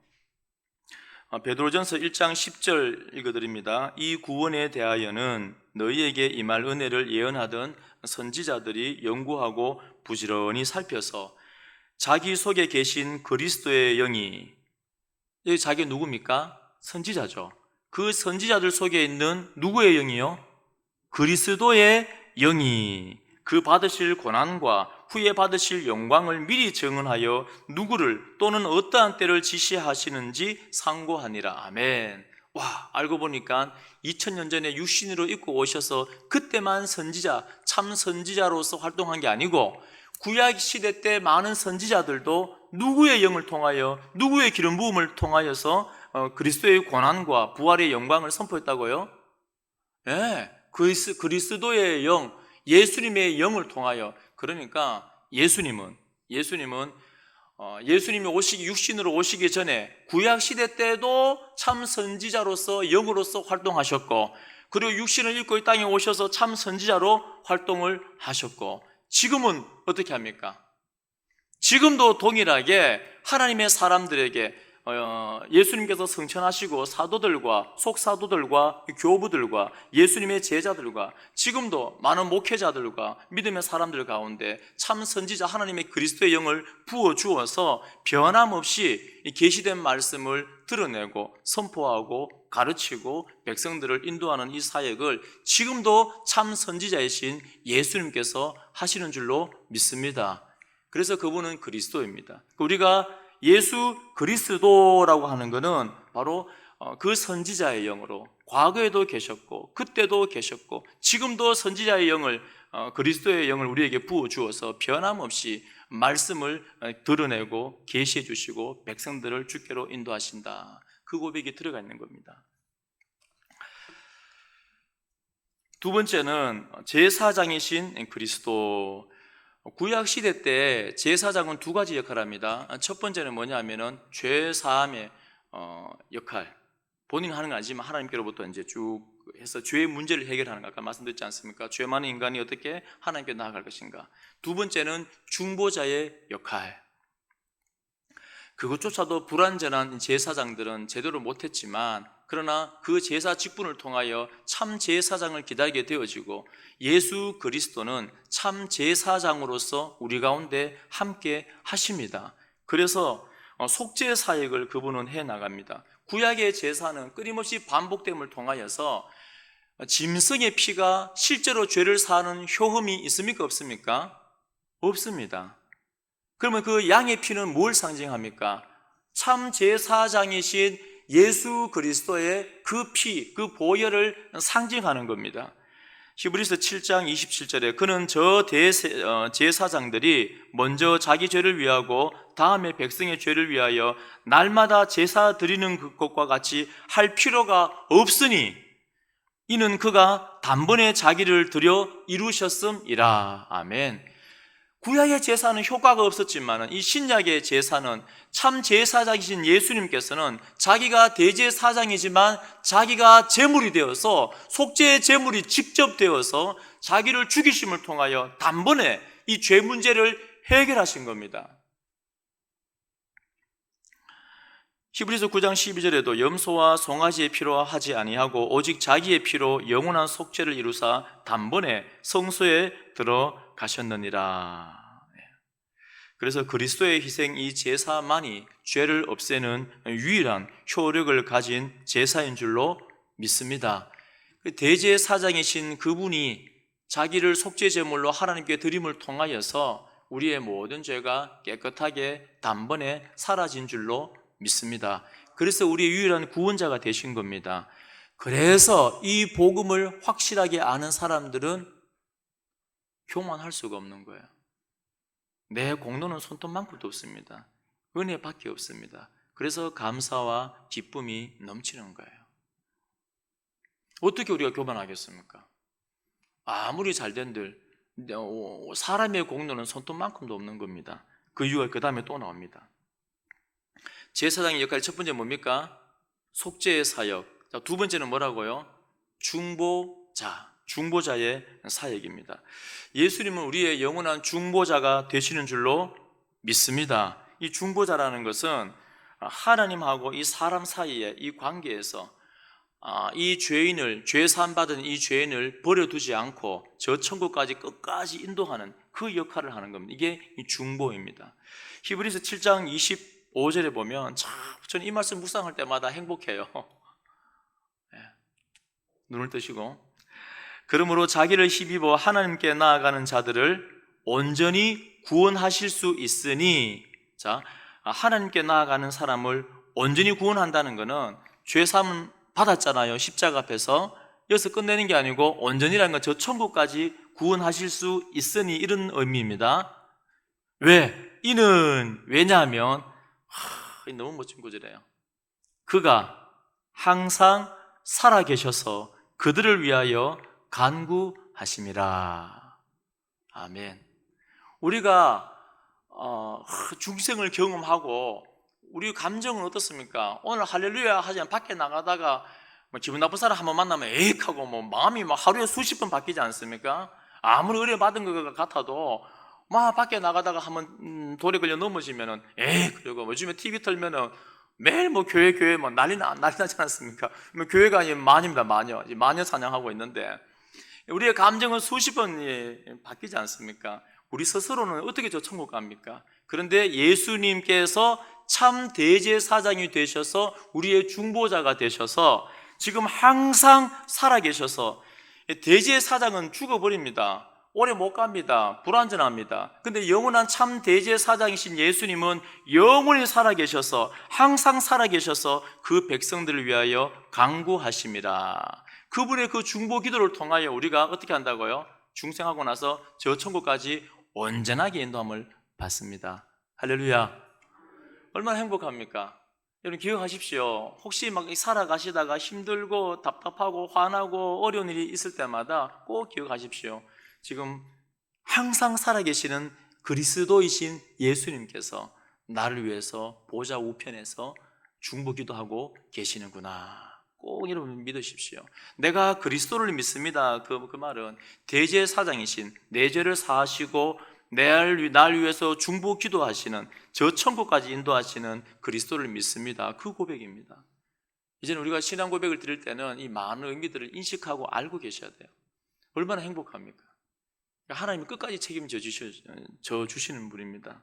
베드로전서 1장 10절 읽어드립니다. 이 구원에 대하여는 너희에게 임할 은혜를 예언하던 선지자들이 연구하고 부지런히 살펴서 자기 속에 계신 그리스도의 영이, 여기 자기 누굽니까? 선지자죠. 그 선지자들 속에 있는 누구의 영이요? 그리스도의 영이 그 받으실 고난과 후에 받으실 영광을 미리 증언하여 누구를 또는 어떠한 때를 지시하시는지 상고하니라. 아멘. 와, 알고 보니까 2000년 전에 육신으로 입고 오셔서 그때만 선지자, 참 선지자로서 활동한 게 아니고 구약 시대 때 많은 선지자들도 누구의 영을 통하여, 누구의 기름 부음을 통하여서 그리스도의 고난과 부활의 영광을 선포했다고요? 예, 그리스도의 영, 예수님의 영을 통하여. 그러니까 예수님이 육신으로 오시기 전에 구약 시대 때도 참 선지자로서 영으로서 활동하셨고, 그리고 육신을 입고 이 땅에 오셔서 참 선지자로 활동을 하셨고, 지금은 어떻게 합니까? 지금도 동일하게 하나님의 사람들에게 예수님께서 성천하시고 사도들과 속사도들과 교부들과 예수님의 제자들과 지금도 많은 목회자들과 믿음의 사람들 가운데 참 선지자 하나님의 그리스도의 영을 부어주어서 변함없이 계시된 말씀을 드러내고 선포하고 가르치고 백성들을 인도하는 이 사역을 지금도 참 선지자이신 예수님께서 하시는 줄로 믿습니다. 그래서 그분은 그리스도입니다. 우리가 예수 그리스도라고 하는 것은 바로 그 선지자의 영으로 과거에도 계셨고 그때도 계셨고 지금도 선지자의 영을, 그리스도의 영을 우리에게 부어주어서 변함없이 말씀을 드러내고 계시해 주시고 백성들을 주께로 인도하신다. 그 고백이 들어가 있는 겁니다. 두 번째는 제사장이신 그리스도. 구약 시대 때 제사장은 두 가지 역할을 합니다. 첫 번째는 뭐냐면은 죄 사함의 역할, 본인이 하는 건 아니지만 하나님께로부터 이제 쭉 해서 죄의 문제를 해결하는 거, 아까 말씀드렸지 않습니까? 죄 많은 인간이 어떻게 하나님께 나아갈 것인가. 두 번째는 중보자의 역할. 그것조차도 불완전한 제사장들은 제대로 못했지만, 그러나 그 제사 직분을 통하여 참 제사장을 기다리게 되어지고 예수 그리스도는 참 제사장으로서 우리 가운데 함께 하십니다. 그래서 속죄 사역을 그분은 해나갑니다. 구약의 제사는 끊임없이 반복됨을 통하여서 짐승의 피가 실제로 죄를 사하는 효험이 있습니까? 없습니까? 없습니다. 그러면 그 양의 피는 뭘 상징합니까? 참 제사장이신 예수 그리스도의 그 피, 그 보혈을 상징하는 겁니다. 히브리서 7장 27절에 그는 저 제사장들이 먼저 자기 죄를 위하고 다음에 백성의 죄를 위하여 날마다 제사 드리는 것과 같이 할 필요가 없으니 이는 그가 단번에 자기를 드려 이루셨음이라. 아멘. 구약의 제사는 효과가 없었지만 이 신약의 제사는 참 제사장이신 예수님께서는 자기가 대제사장이지만 자기가 제물이 되어서 속죄의 제물이 직접 되어서 자기를 죽이심을 통하여 단번에 이 죄 문제를 해결하신 겁니다. 히브리서 9장 12절에도 염소와 송아지의 피로 하지 아니하고 오직 자기의 피로 영원한 속죄를 이루사 단번에 성소에 들어가셨느니라. 그래서 그리스도의 희생, 이 제사만이 죄를 없애는 유일한 효력을 가진 제사인 줄로 믿습니다. 대제사장이신 그분이 자기를 속죄제물로 하나님께 드림을 통하여서 우리의 모든 죄가 깨끗하게 단번에 사라진 줄로 믿습니다. 그래서 우리의 유일한 구원자가 되신 겁니다. 그래서 이 복음을 확실하게 아는 사람들은 교만할 수가 없는 거예요. 내 공로는 손톱만큼도 없습니다. 은혜밖에 없습니다. 그래서 감사와 기쁨이 넘치는 거예요. 어떻게 우리가 교만하겠습니까? 아무리 잘된들 사람의 공로는 손톱만큼도 없는 겁니다. 그 이유가 그 다음에 또 나옵니다. 제사장의 역할이 첫 번째 뭡니까? 속죄의 사역. 자, 두 번째는 뭐라고요? 중보자의 사역입니다. 예수님은 우리의 영원한 중보자가 되시는 줄로 믿습니다. 이 중보자라는 것은 하나님하고 이 사람 사이의 이 관계에서 이 죄인을, 죄 사함 받은 이 죄인을 버려두지 않고 저 천국까지 끝까지 인도하는 그 역할을 하는 겁니다. 이게 이 중보입니다. 히브리서 7장 25절에 보면 참 저는 이 말씀 묵상할 때마다 행복해요. 눈을 뜨시고, 그러므로 자기를 힘입어 하나님께 나아가는 자들을 온전히 구원하실 수 있으니, 자, 하나님께 나아가는 사람을 온전히 구원한다는 것은 죄사함 받았잖아요. 십자가 앞에서. 여기서 끝내는 게 아니고 온전이라는 건 저 천국까지 구원하실 수 있으니, 이런 의미입니다. 왜냐하면 너무 멋진 구절이에요. 그가 항상 살아계셔서 그들을 위하여 간구하심이라. 아멘. 우리가 중생을 경험하고 우리 감정은 어떻습니까? 오늘 할렐루야 하지만 밖에 나가다가 기분 나쁜 사람 한번 만나면 에익 하고 마음이 하루에 수십 번 바뀌지 않습니까? 아무리 의뢰 받은 것 같아도 밖에 나가다가 한번 돌에 걸려 넘어지면은 에익, 그리고 요즘에 TV 틀면은 매일 교회 난리 나지 않습니까? 교회가 아니면 마녀입니다. 마녀 찬양하고 있는데 우리의 감정은 수십 번 바뀌지 않습니까? 우리 스스로는 어떻게 저 천국 갑니까? 그런데 예수님께서 참 대제사장이 되셔서 우리의 중보자가 되셔서 지금 항상 살아계셔서, 대제사장은 죽어버립니다. 오래 못 갑니다. 불완전합니다. 근데 영원한 참 대제사장이신 예수님은 영원히 살아계셔서, 항상 살아계셔서 그 백성들을 위하여 간구하심이라. 그분의 그 중보 기도를 통하여 우리가 어떻게 한다고요? 중생하고 나서 저 천국까지 온전하게 인도함을 받습니다. 할렐루야. 얼마나 행복합니까? 여러분 기억하십시오. 혹시 살아가시다가 힘들고 답답하고 화나고 어려운 일이 있을 때마다 꼭 기억하십시오. 지금 항상 살아계시는 그리스도이신 예수님께서 나를 위해서 보좌 우편에서 중보 기도하고 계시는구나. 꼭 여러분 믿으십시오. 내가 그리스도를 믿습니다. 그 말은 대제사장이신, 내 죄를 사하시고 날 위해서 중보 기도하시는, 저 천국까지 인도하시는 그리스도를 믿습니다. 그 고백입니다. 이제는 우리가 신앙 고백을 드릴 때는 이 많은 의미들을 인식하고 알고 계셔야 돼요. 얼마나 행복합니까? 하나님이 끝까지 책임져 주시는 분입니다.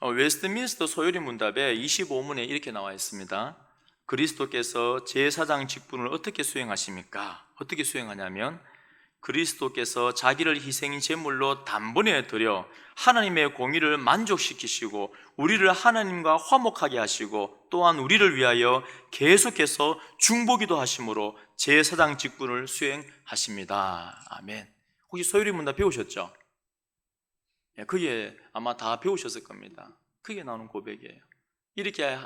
웨스트민스터 소요리 문답에 25문에 이렇게 나와 있습니다. 그리스도께서 제사장 직분을 어떻게 수행하십니까? 어떻게 수행하냐면, 그리스도께서 자기를 희생인 제물로 단번에 드려 하나님의 공의를 만족시키시고 우리를 하나님과 화목하게 하시고 또한 우리를 위하여 계속해서 중보기도 하심으로 제사장 직분을 수행하십니다. 아멘. 혹시 소요리 문답 배우셨죠? 그게 아마 다 배우셨을 겁니다. 그게 나오는 고백이에요. 이렇게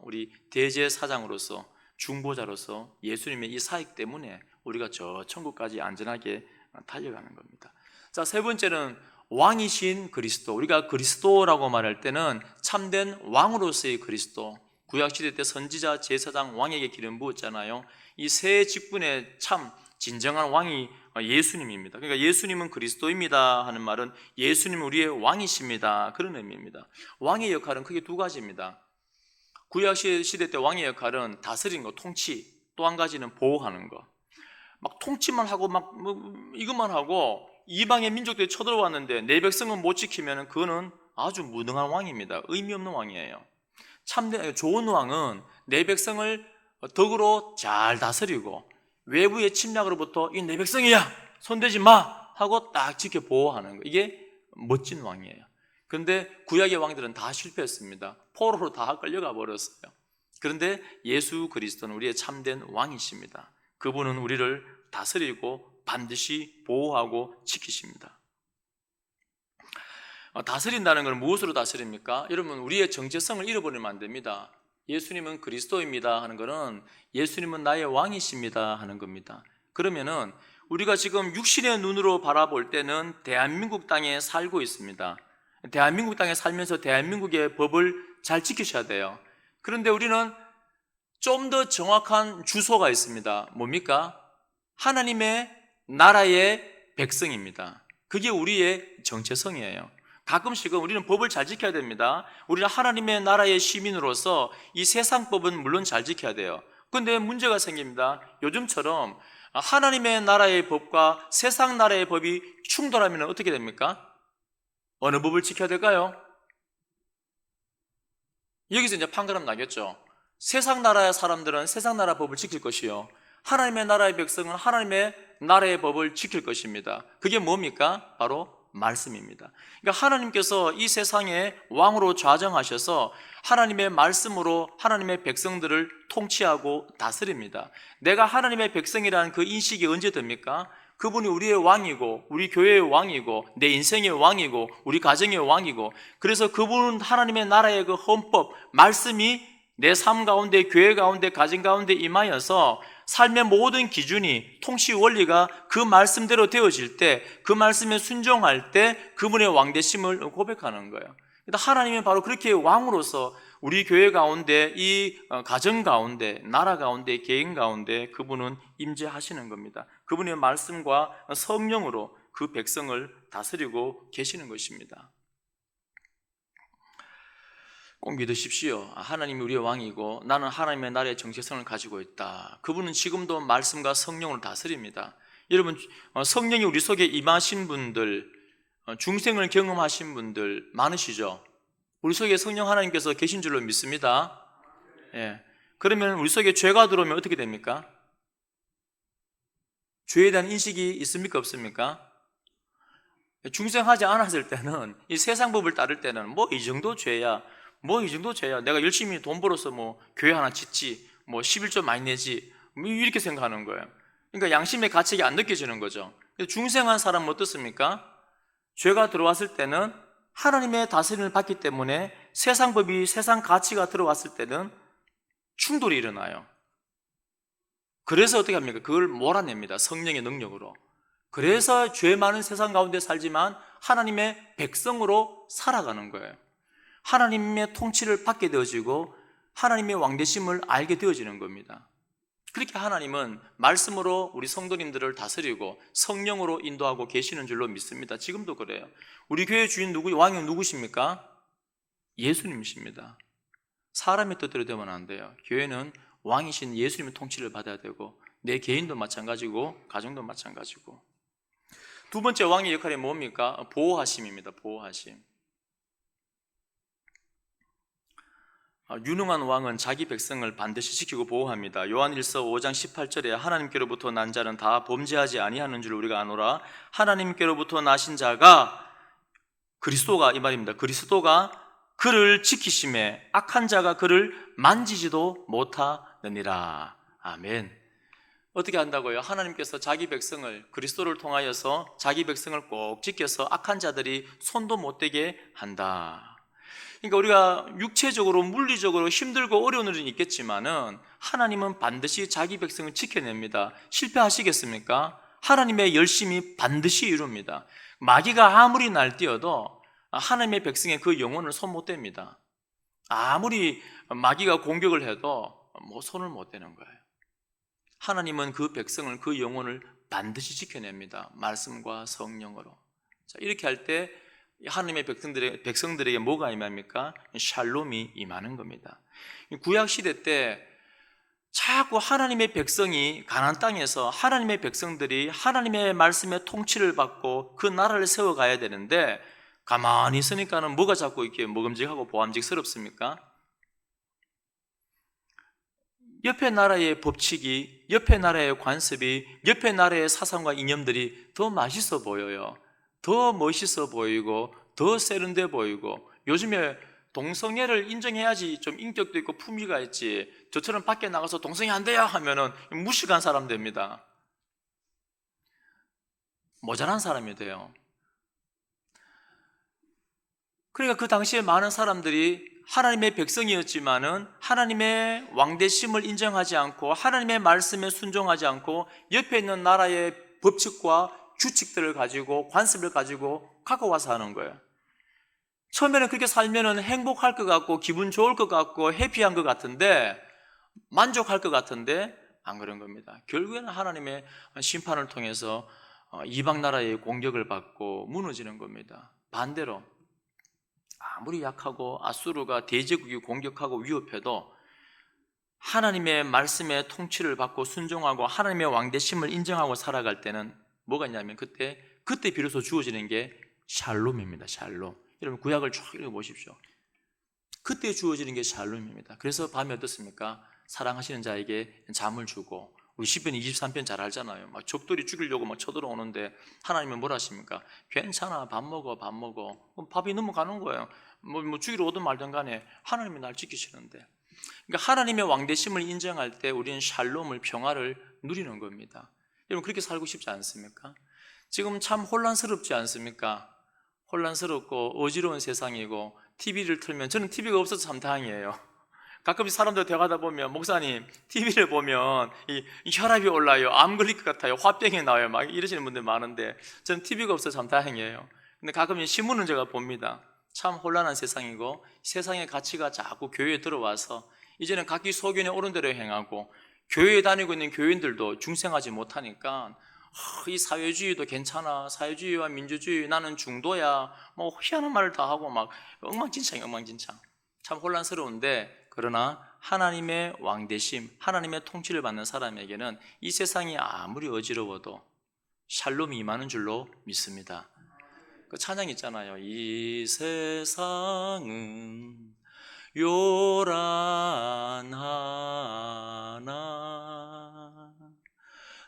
우리 대제사장으로서, 중보자로서 예수님의 이 사역 때문에 우리가 저 천국까지 안전하게 달려가는 겁니다. 자, 세 번째는 왕이신 그리스도. 우리가 그리스도라고 말할 때는 참된 왕으로서의 그리스도. 구약시대 때 선지자, 제사장, 왕에게 기름 부었잖아요. 이 세 직분의 참 진정한 왕이 예수님입니다. 그러니까 예수님은 그리스도입니다 하는 말은 예수님은 우리의 왕이십니다, 그런 의미입니다. 왕의 역할은 크게 두 가지입니다. 구약시대 때 왕의 역할은 다스리는 거, 통치, 또 한 가지는 보호하는 거. 통치만 하고 이것만 하고 이방의 민족들이 쳐들어왔는데 내 백성은 못 지키면 그거는 아주 무능한 왕입니다. 의미 없는 왕이에요. 참된 좋은 왕은 내 백성을 덕으로 잘 다스리고 외부의 침략으로부터 이 내 백성이야, 손대지 마 하고 딱 지켜 보호하는 거. 이게 멋진 왕이에요. 그런데 구약의 왕들은 다 실패했습니다. 포로로 다 끌려가 버렸어요. 그런데 예수 그리스도는 우리의 참된 왕이십니다. 그분은 우리를 다스리고 반드시 보호하고 지키십니다. 다스린다는 건 무엇으로 다스립니까? 여러분, 우리의 정체성을 잃어버리면 안 됩니다. 예수님은 그리스도입니다 하는 것은 예수님은 나의 왕이십니다 하는 겁니다. 그러면은 우리가 지금 육신의 눈으로 바라볼 때는 대한민국 땅에 살고 있습니다. 대한민국 땅에 살면서 대한민국의 법을 잘 지키셔야 돼요. 그런데 우리는 좀 더 정확한 주소가 있습니다. 뭡니까? 하나님의 나라의 백성입니다. 그게 우리의 정체성이에요. 가끔씩은 우리는 법을 잘 지켜야 됩니다. 우리는 하나님의 나라의 시민으로서 이 세상 법은 물론 잘 지켜야 돼요. 그런데 문제가 생깁니다. 요즘처럼 하나님의 나라의 법과 세상 나라의 법이 충돌하면 어떻게 됩니까? 어느 법을 지켜야 될까요? 여기서 이제 판가름 나겠죠. 세상 나라의 사람들은 세상 나라 법을 지킬 것이요, 하나님의 나라의 백성은 하나님의 나라의 법을 지킬 것입니다. 그게 뭡니까? 바로 말씀입니다. 그러니까 하나님께서 이 세상에 왕으로 좌정하셔서 하나님의 말씀으로 하나님의 백성들을 통치하고 다스립니다. 내가 하나님의 백성이라는 그 인식이 언제 듭니까? 그분이 우리의 왕이고 우리 교회의 왕이고 내 인생의 왕이고 우리 가정의 왕이고, 그래서 그분은 하나님의 나라의 그 헌법, 말씀이 내 삶 가운데, 교회 가운데, 가정 가운데 임하여서 삶의 모든 기준이, 통치 원리가 그 말씀대로 되어질 때, 그 말씀에 순종할 때 그분의 왕되심을 고백하는 거예요. 하나님은 바로 그렇게 왕으로서 우리 교회 가운데, 이 가정 가운데, 나라 가운데, 개인 가운데 그분은 임재하시는 겁니다. 그분의 말씀과 성령으로 그 백성을 다스리고 계시는 것입니다. 꼭 믿으십시오. 하나님이 우리의 왕이고 나는 하나님의 나라의 정체성을 가지고 있다. 그분은 지금도 말씀과 성령으로 다스립니다. 여러분, 성령이 우리 속에 임하신 분들, 중생을 경험하신 분들 많으시죠? 우리 속에 성령 하나님께서 계신 줄로 믿습니다. 예. 그러면 우리 속에 죄가 들어오면 어떻게 됩니까? 죄에 대한 인식이 있습니까? 없습니까? 중생하지 않았을 때는, 이 세상 법을 따를 때는 뭐 이 정도 죄야, 뭐 이 정도 죄야, 내가 열심히 돈 벌어서 뭐 교회 하나 짓지, 뭐 11조 많이 내지, 뭐 이렇게 생각하는 거예요. 그러니까 양심의 가책이 안 느껴지는 거죠. 중생한 사람은 어떻습니까? 죄가 들어왔을 때는 하나님의 다스림을 받기 때문에 세상 법이, 세상 가치가 들어왔을 때는 충돌이 일어나요. 그래서 어떻게 합니까? 그걸 몰아냅니다. 성령의 능력으로. 그래서 죄 많은 세상 가운데 살지만 하나님의 백성으로 살아가는 거예요. 하나님의 통치를 받게 되어지고 하나님의 왕되심을 알게 되어지는 겁니다. 그렇게 하나님은 말씀으로 우리 성도님들을 다스리고 성령으로 인도하고 계시는 줄로 믿습니다. 지금도 그래요. 우리 교회 주인 왕이 누구십니까? 예수님이십니다. 사람의 뜻대로 되면 안 돼요. 교회는 왕이신 예수님의 통치를 받아야 되고, 내 개인도 마찬가지고 가정도 마찬가지고. 두 번째 왕의 역할이 뭡니까? 보호하심입니다. 보호하심. 유능한 왕은 자기 백성을 반드시 지키고 보호합니다. 요한일서 5장 18절에 하나님께로부터 난 자는 다 범죄하지 아니하는 줄 우리가 아노라. 하나님께로부터 나신 자가, 그리스도가 이 말입니다. 그리스도가 그를 지키심에 악한 자가 그를 만지지도 못하느니라. 아멘. 어떻게 한다고요? 하나님께서 자기 백성을, 그리스도를 통하여서 자기 백성을 꼭 지켜서 악한 자들이 손도 못 대게 한다. 그러니까 우리가 육체적으로, 물리적으로 힘들고 어려운 일은 있겠지만은 하나님은 반드시 자기 백성을 지켜냅니다. 실패하시겠습니까? 하나님의 열심이 반드시 이룹니다. 마귀가 아무리 날뛰어도 하나님의 백성의 그 영혼을 손 못 댑니다. 아무리 마귀가 공격을 해도 뭐 손을 못 대는 거예요. 하나님은 그 백성을, 그 영혼을 반드시 지켜냅니다. 말씀과 성령으로. 자, 이렇게 할 때 하나님의 백성들에게 뭐가 임합니까? 샬롬이 임하는 겁니다. 구약시대 때 자꾸 하나님의 백성이 가나안 땅에서, 하나님의 백성들이 하나님의 말씀의 통치를 받고 그 나라를 세워가야 되는데, 가만히 있으니까는 뭐가 자꾸 이렇게 먹음직하고 보암직스럽습니까? 옆에 나라의 법칙이, 옆에 나라의 관습이, 옆에 나라의 사상과 이념들이 더 맛있어 보여요. 더 멋있어 보이고 더 세련돼 보이고, 요즘에 동성애를 인정해야지 좀 인격도 있고 품위가 있지, 저처럼 밖에 나가서 동성애 안 돼요 하면은 무식한 사람 됩니다. 모자란 사람이 돼요. 그러니까 그 당시에 많은 사람들이 하나님의 백성이었지만은 하나님의 왕되심을 인정하지 않고 하나님의 말씀에 순종하지 않고 옆에 있는 나라의 법칙과 규칙들을 가지고 관습을 가지고 갖고 와서 하는 거예요. 처음에는 그렇게 살면은 행복할 것 같고 기분 좋을 것 같고 해피한 것 같은데 만족할 것 같은데 안 그런 겁니다. 결국에는 하나님의 심판을 통해서 이방 나라의 공격을 받고 무너지는 겁니다. 반대로 아무리 약하고 아수르가 대제국이 공격하고 위협해도 하나님의 말씀의 통치를 받고 순종하고 하나님의 왕대심을 인정하고 살아갈 때는 뭐가 있냐면 그때 비로소 주어지는 게 샬롬입니다. 샬롬. 여러분 구약을 쭉 읽어보십시오. 그때 주어지는 게 샬롬입니다. 그래서 밤에 어떻습니까? 사랑하시는 자에게 잠을 주고, 우리 시편 23편 잘 알잖아요. 막 적들이 죽이려고 막 쳐들어오는데 하나님은 뭘 하십니까? 괜찮아, 밥 먹어. 그럼 밥이 넘어가는 거예요. 뭐 죽이러 오든 말든 간에 하나님이 날 지키시는데. 그러니까 하나님의 왕대심을 인정할 때 우리는 샬롬을, 평화를 누리는 겁니다. 여러분 그렇게 살고 싶지 않습니까? 지금 참 혼란스럽지 않습니까? 혼란스럽고 어지러운 세상이고, TV를 틀면, 저는 TV가 없어서 참 다행이에요. 가끔씩 사람들 대화하다 보면, 목사님 TV를 보면 이 혈압이 올라요, 암 걸릴 것 같아요, 화병이 나요, 막 이러시는 분들 많은데 저는 TV가 없어서 참 다행이에요. 근데 가끔 신문은 제가 봅니다. 참 혼란한 세상이고, 세상의 가치가 자꾸 교회에 들어와서 이제는 각기 소견에 옳은 대로 행하고, 교회에 다니고 있는 교인들도 중생하지 못하니까 이 사회주의도 괜찮아, 사회주의와 민주주의, 나는 중도야, 뭐 희한한 말을 다 하고 막 엉망진창. 참 혼란스러운데, 그러나 하나님의 왕대심, 하나님의 통치를 받는 사람에게는 이 세상이 아무리 어지러워도 샬롬이 임하는 줄로 믿습니다. 그 찬양 있잖아요. 이 세상은 요란하나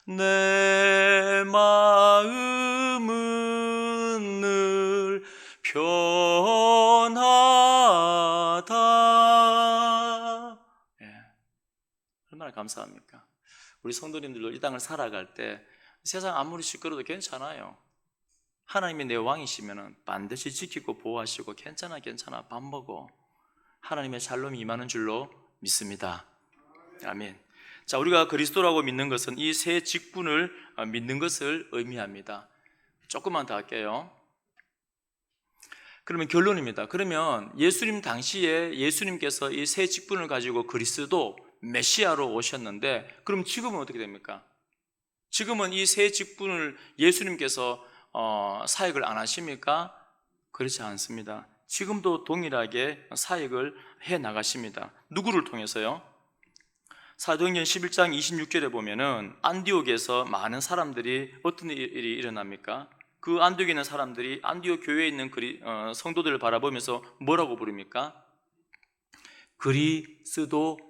내 마음은 늘 편하다. 얼마나 감사합니까? 우리 성도님들도 이 땅을 살아갈 때 세상 아무리 시끄러워도 괜찮아요. 하나님이 내 왕이시면 반드시 지키고 보호하시고, 괜찮아 밥 먹어. 하나님의 샬롬이 임하는 줄로 믿습니다. 아멘. 자, 우리가 그리스도라고 믿는 것은 이 세 직분을 믿는 것을 의미합니다. 조금만 더 할게요. 그러면 결론입니다. 그러면 예수님 당시에 예수님께서 이 세 직분을 가지고 그리스도 메시아로 오셨는데, 그럼 지금은 어떻게 됩니까? 지금은 이 세 직분을 예수님께서 사역을 안 하십니까? 그렇지 않습니다. 지금도 동일하게 사역을 해 나가십니다. 누구를 통해서요? 사도행전 11장 26절에 보면은 안디옥에서 많은 사람들이, 어떤 일이 일어납니까? 그 안디옥에 있는 사람들이 안디옥 교회에 있는 성도들을 바라보면서 뭐라고 부릅니까? 그리스도인.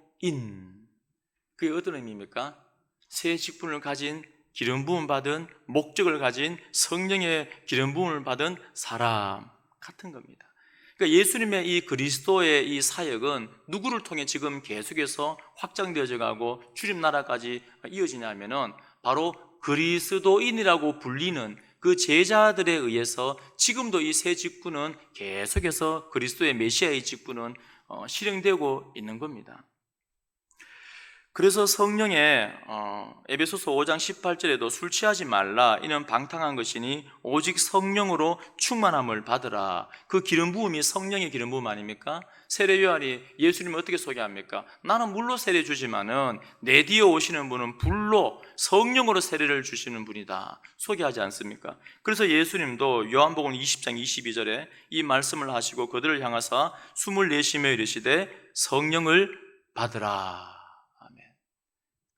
그게 어떤 의미입니까? 새 직분을 가진, 기름 부음 받은, 목적을 가진, 성령의 기름 부음을 받은 사람 같은 겁니다. 그러니까 예수님의 이 그리스도의 이 사역은 누구를 통해 지금 계속해서 확장되어져 가고 주님 나라까지 이어지냐면은 바로 그리스도인이라고 불리는 그 제자들에 의해서 지금도 이 새 직분은 계속해서, 그리스도의 메시아의 직분은 실행되고 있는 겁니다. 그래서 성령에 에베소서 5장 18절에도 술 취하지 말라, 이는 방탕한 것이니 오직 성령으로 충만함을 받으라. 그 기름 부음이 성령의 기름 부음 아닙니까? 세례 요한이 예수님을 어떻게 소개합니까? 나는 물로 세례 주지만은 내 뒤에 오시는 분은 불로, 성령으로 세례를 주시는 분이다 소개하지 않습니까? 그래서 예수님도 요한복음 20장 22절에 이 말씀을 하시고 그들을 향하사 숨을 내쉬며 이르시되 성령을 받으라.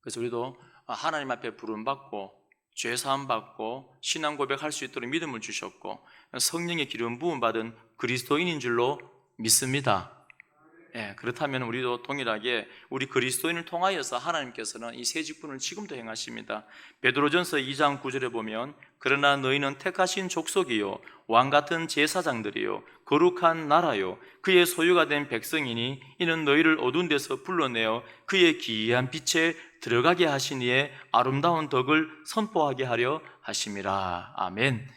그래서 우리도 하나님 앞에 부름받고 죄사함 받고 신앙 고백할 수 있도록 믿음을 주셨고 성령의 기름 부음 받은 그리스도인인 줄로 믿습니다. 그렇다면 우리도 동일하게 우리 그리스도인을 통하여서 하나님께서는 이 새 직분을 지금도 행하십니다. 베드로전서 2장 9절에 보면 그러나 너희는 택하신 족속이요 왕같은 제사장들이요 거룩한 나라요 그의 소유가 된 백성이니 이는 너희를 어두운 데서 불러내어 그의 기이한 빛에 들어가게 하시니에 아름다운 덕을 선포하게 하려 하심이라. 아멘.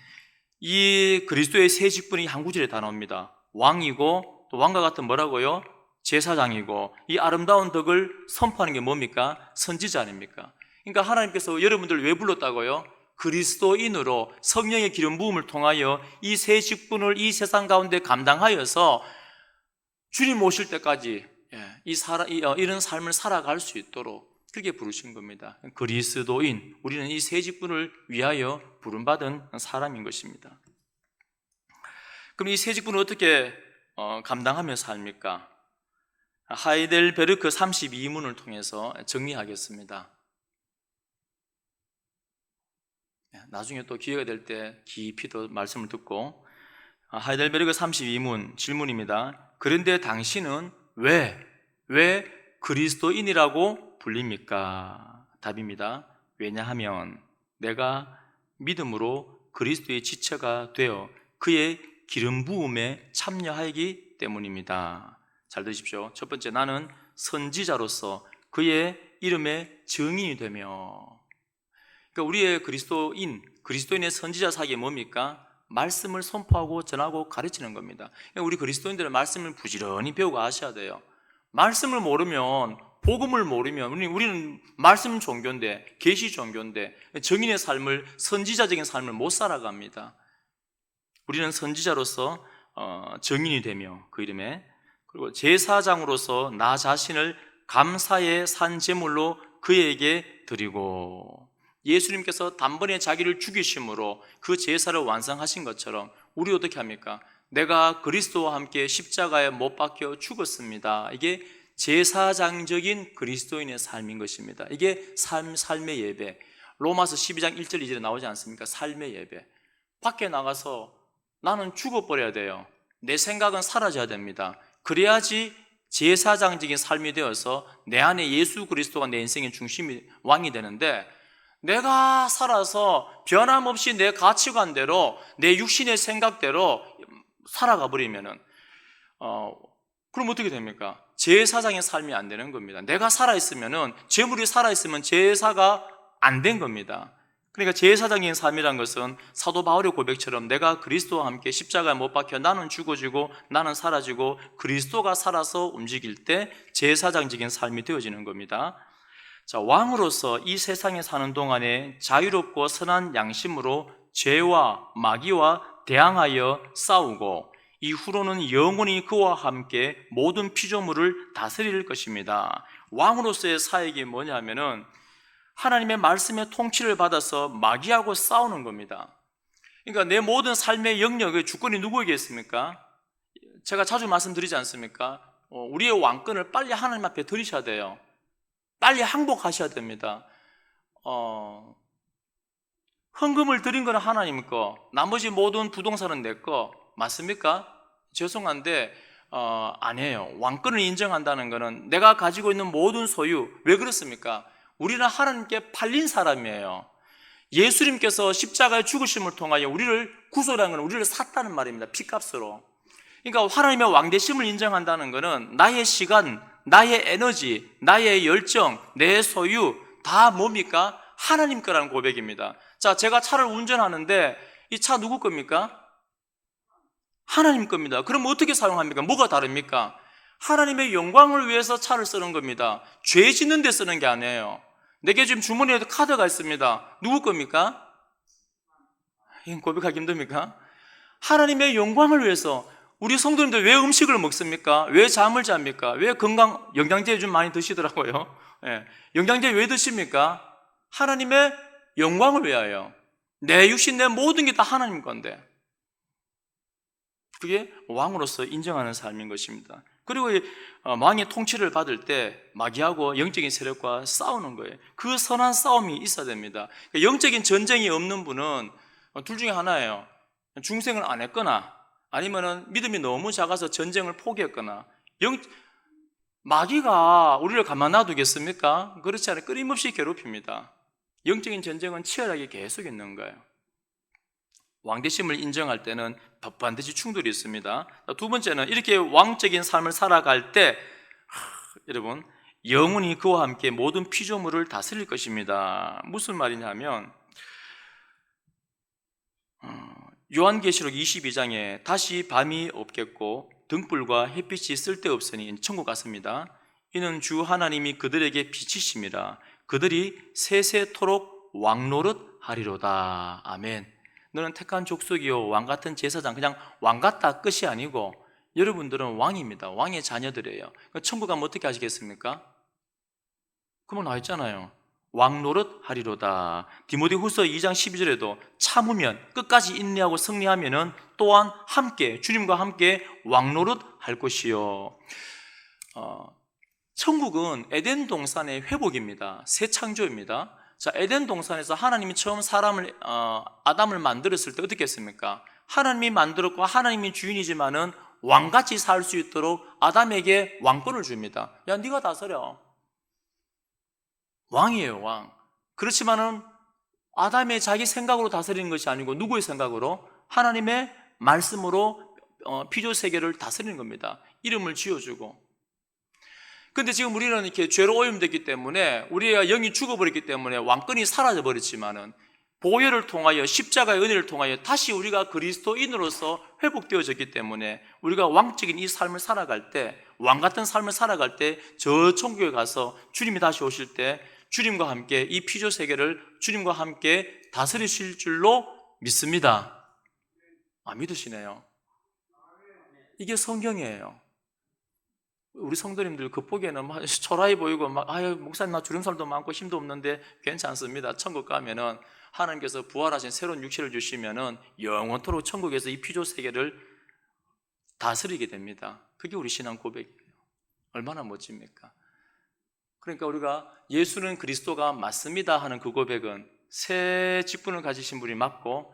이 그리스도의 새 직분이 한 구절에 다 나옵니다. 왕이고 또 왕과 같은 뭐라고요? 제사장이고, 이 아름다운 덕을 선포하는 게 뭡니까? 선지자 아닙니까? 그러니까 하나님께서 여러분들 왜 불렀다고요? 그리스도인으로 성령의 기름 부음을 통하여 이 새 직분을 이 세상 가운데 감당하여서 주님 오실 때까지 이런 삶을 살아갈 수 있도록 그렇게 부르신 겁니다. 그리스도인, 우리는 이 새 직분을 위하여 부름받은 사람인 것입니다. 그럼 이 새 직분을 어떻게 감당하며 삽니까? 하이델베르크 32문을 통해서 정리하겠습니다. 나중에 또 기회가 될 때 깊이 더 말씀을 듣고, 하이델베르크 32문 질문입니다. 그런데 당신은 왜 그리스도인이라고 불립니까? 답입니다. 왜냐하면 내가 믿음으로 그리스도의 지체가 되어 그의 기름 부음에 참여하기 때문입니다. 잘 들으십시오. 첫 번째, 나는 선지자로서 그의 이름의 증인이 되며, 그러니까 우리의 그리스도인의 선지자 사역이 뭡니까? 말씀을 선포하고 전하고 가르치는 겁니다. 그러니까 우리 그리스도인들은 말씀을 부지런히 배우고 하셔야 돼요. 말씀을 모르면, 복음을 모르면, 우리는 말씀 종교인데, 계시 종교인데 증인의 삶을, 선지자적인 삶을 못 살아갑니다. 우리는 선지자로서 증인이 되며 그 이름에, 그리고 제사장으로서 나 자신을 감사의 산 제물로 그에게 드리고, 예수님께서 단번에 자기를 죽이심으로 그 제사를 완성하신 것처럼 우리 어떻게 합니까? 내가 그리스도와 함께 십자가에 못 박혀 죽었습니다. 이게 제사장적인 그리스도인의 삶인 것입니다. 이게 삶의 예배. 로마서 12장 1절 2절에 나오지 않습니까? 삶의 예배. 밖에 나가서 나는 죽어버려야 돼요. 내 생각은 사라져야 됩니다. 그래야지 제사장적인 삶이 되어서 내 안에 예수 그리스도가 내 인생의 중심이, 왕이 되는데, 내가 살아서 변함없이 내 가치관대로, 내 육신의 생각대로 살아가 버리면은 그럼 어떻게 됩니까? 제사장의 삶이 안 되는 겁니다. 내가 살아있으면은, 제물이 살아있으면 제사가 안 된 겁니다. 그러니까 제사장인 삶이란 것은 사도 바울의 고백처럼 내가 그리스도와 함께 십자가에 못 박혀 나는 죽어지고 나는 사라지고 그리스도가 살아서 움직일 때 제사장적인 삶이 되어지는 겁니다. 자, 왕으로서 이 세상에 사는 동안에 자유롭고 선한 양심으로 죄와 마귀와 대항하여 싸우고, 이후로는 영원히 그와 함께 모든 피조물을 다스릴 것입니다. 왕으로서의 사역이 뭐냐면은 하나님의 말씀의 통치를 받아서 마귀하고 싸우는 겁니다. 그러니까 내 모든 삶의 영역의 주권이 누구에게 있습니까? 제가 자주 말씀드리지 않습니까? 우리의 왕권을 빨리 하나님 앞에 드리셔야 돼요. 빨리 항복하셔야 됩니다. 헌금을 드린 건 하나님 거, 나머지 모든 부동산은 내 거, 맞습니까? 죄송한데 아니에요. 왕권을 인정한다는 것은 내가 가지고 있는 모든 소유, 왜 그렇습니까? 우리는 하나님께 팔린 사람이에요. 예수님께서 십자가의 죽으심을 통하여 우리를 구속한 건 우리를 샀다는 말입니다. 피값으로. 그러니까 하나님의 왕되심을 인정한다는 것은 나의 시간, 나의 에너지, 나의 열정, 내 소유 다 뭡니까? 하나님 거라는 고백입니다. 자, 제가 차를 운전하는데 이 차 누구 겁니까? 하나님 겁니다. 그럼 어떻게 사용합니까? 뭐가 다릅니까? 하나님의 영광을 위해서 차를 쓰는 겁니다. 죄 짓는 데 쓰는 게 아니에요. 내게 지금 주머니에 카드가 있습니다. 누구 겁니까? 이건 고백하기 힘듭니까? 하나님의 영광을 위해서. 우리 성도님들 왜 음식을 먹습니까? 왜 잠을 잡니까? 왜 영양제 좀 많이 드시더라고요. 영양제 왜 드십니까? 하나님의 영광을 위하여. 내 육신, 내 모든 게 다 하나님 건데. 그게 왕으로서 인정하는 삶인 것입니다. 그리고 왕의 통치를 받을 때 마귀하고 영적인 세력과 싸우는 거예요. 그 선한 싸움이 있어야 됩니다. 영적인 전쟁이 없는 분은 둘 중에 하나예요. 중생을 안 했거나 아니면은 믿음이 너무 작아서 전쟁을 포기했거나. 마귀가 우리를 가만 놔두겠습니까? 그렇지 않아요. 끊임없이 괴롭힙니다. 영적인 전쟁은 치열하게 계속 있는 거예요. 왕되심을 인정할 때는 반드시 충돌이 있습니다. 두 번째는 이렇게 왕적인 삶을 살아갈 때 여러분, 영원히 그와 함께 모든 피조물을 다스릴 것입니다. 무슨 말이냐면 요한계시록 22장에 다시 밤이 없겠고 등불과 햇빛이 쓸데없으니 천국 같습니다. 이는 주 하나님이 그들에게 빛이심이라. 그들이 세세토록 왕노릇 하리로다. 아멘. 너는 택한 족속이요 왕 같은 제사장. 그냥 왕 같다 끝이 아니고 여러분들은 왕입니다. 왕의 자녀들이에요. 천국 가면 어떻게 하시겠습니까? 그만 나와 있잖아요. 왕 노릇 하리로다. 디모데후서 2장 12절에도 참으면 끝까지 인내하고 승리하면은 또한 함께 주님과 함께 왕 노릇 할 것이요. 천국은 에덴 동산의 회복입니다. 새 창조입니다. 자, 에덴 동산에서 하나님이 처음 아담을 만들었을 때 어떻게 했습니까? 하나님이 만들었고 하나님이 주인이지만은 왕같이 살 수 있도록 아담에게 왕권을 줍니다. 야, 네가 다스려. 왕이에요, 왕. 그렇지만은 아담의 자기 생각으로 다스리는 것이 아니고 누구의 생각으로? 하나님의 말씀으로 피조 세계를 다스리는 겁니다. 이름을 지어주고. 근데 지금 우리는 이렇게 죄로 오염됐기 때문에 우리가 영이 죽어버렸기 때문에 왕권이 사라져버렸지만은 보혈을 통하여 십자가의 은혜를 통하여 다시 우리가 그리스도인으로서 회복되어졌기 때문에 우리가 왕적인 이 삶을 살아갈 때, 왕 같은 삶을 살아갈 때 저 천국에 가서 주님이 다시 오실 때 주님과 함께 이 피조 세계를 주님과 함께 다스리실 줄로 믿습니다. 믿으시네요. 이게 성경이에요. 우리 성도님들 겉보기에는 초라해 보이고 목사님 나 주름살도 많고 힘도 없는데 괜찮습니다. 천국 가면은 하나님께서 부활하신 새로운 육체를 주시면은 영원토록 천국에서 이 피조 세계를 다스리게 됩니다. 그게 우리 신앙 고백이에요. 얼마나 멋집니까? 그러니까 우리가 예수는 그리스도가 맞습니다 하는 그 고백은 새 직분을 가지신 분이 맞고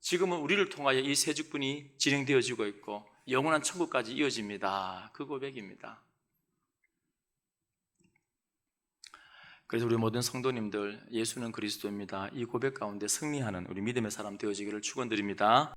지금은 우리를 통하여 이 새 직분이 진행되어지고 있고 영원한 천국까지 이어집니다. 그 고백입니다. 그래서 우리 모든 성도님들 예수는 그리스도입니다. 이 고백 가운데 승리하는 우리 믿음의 사람 되어지기를 축원드립니다.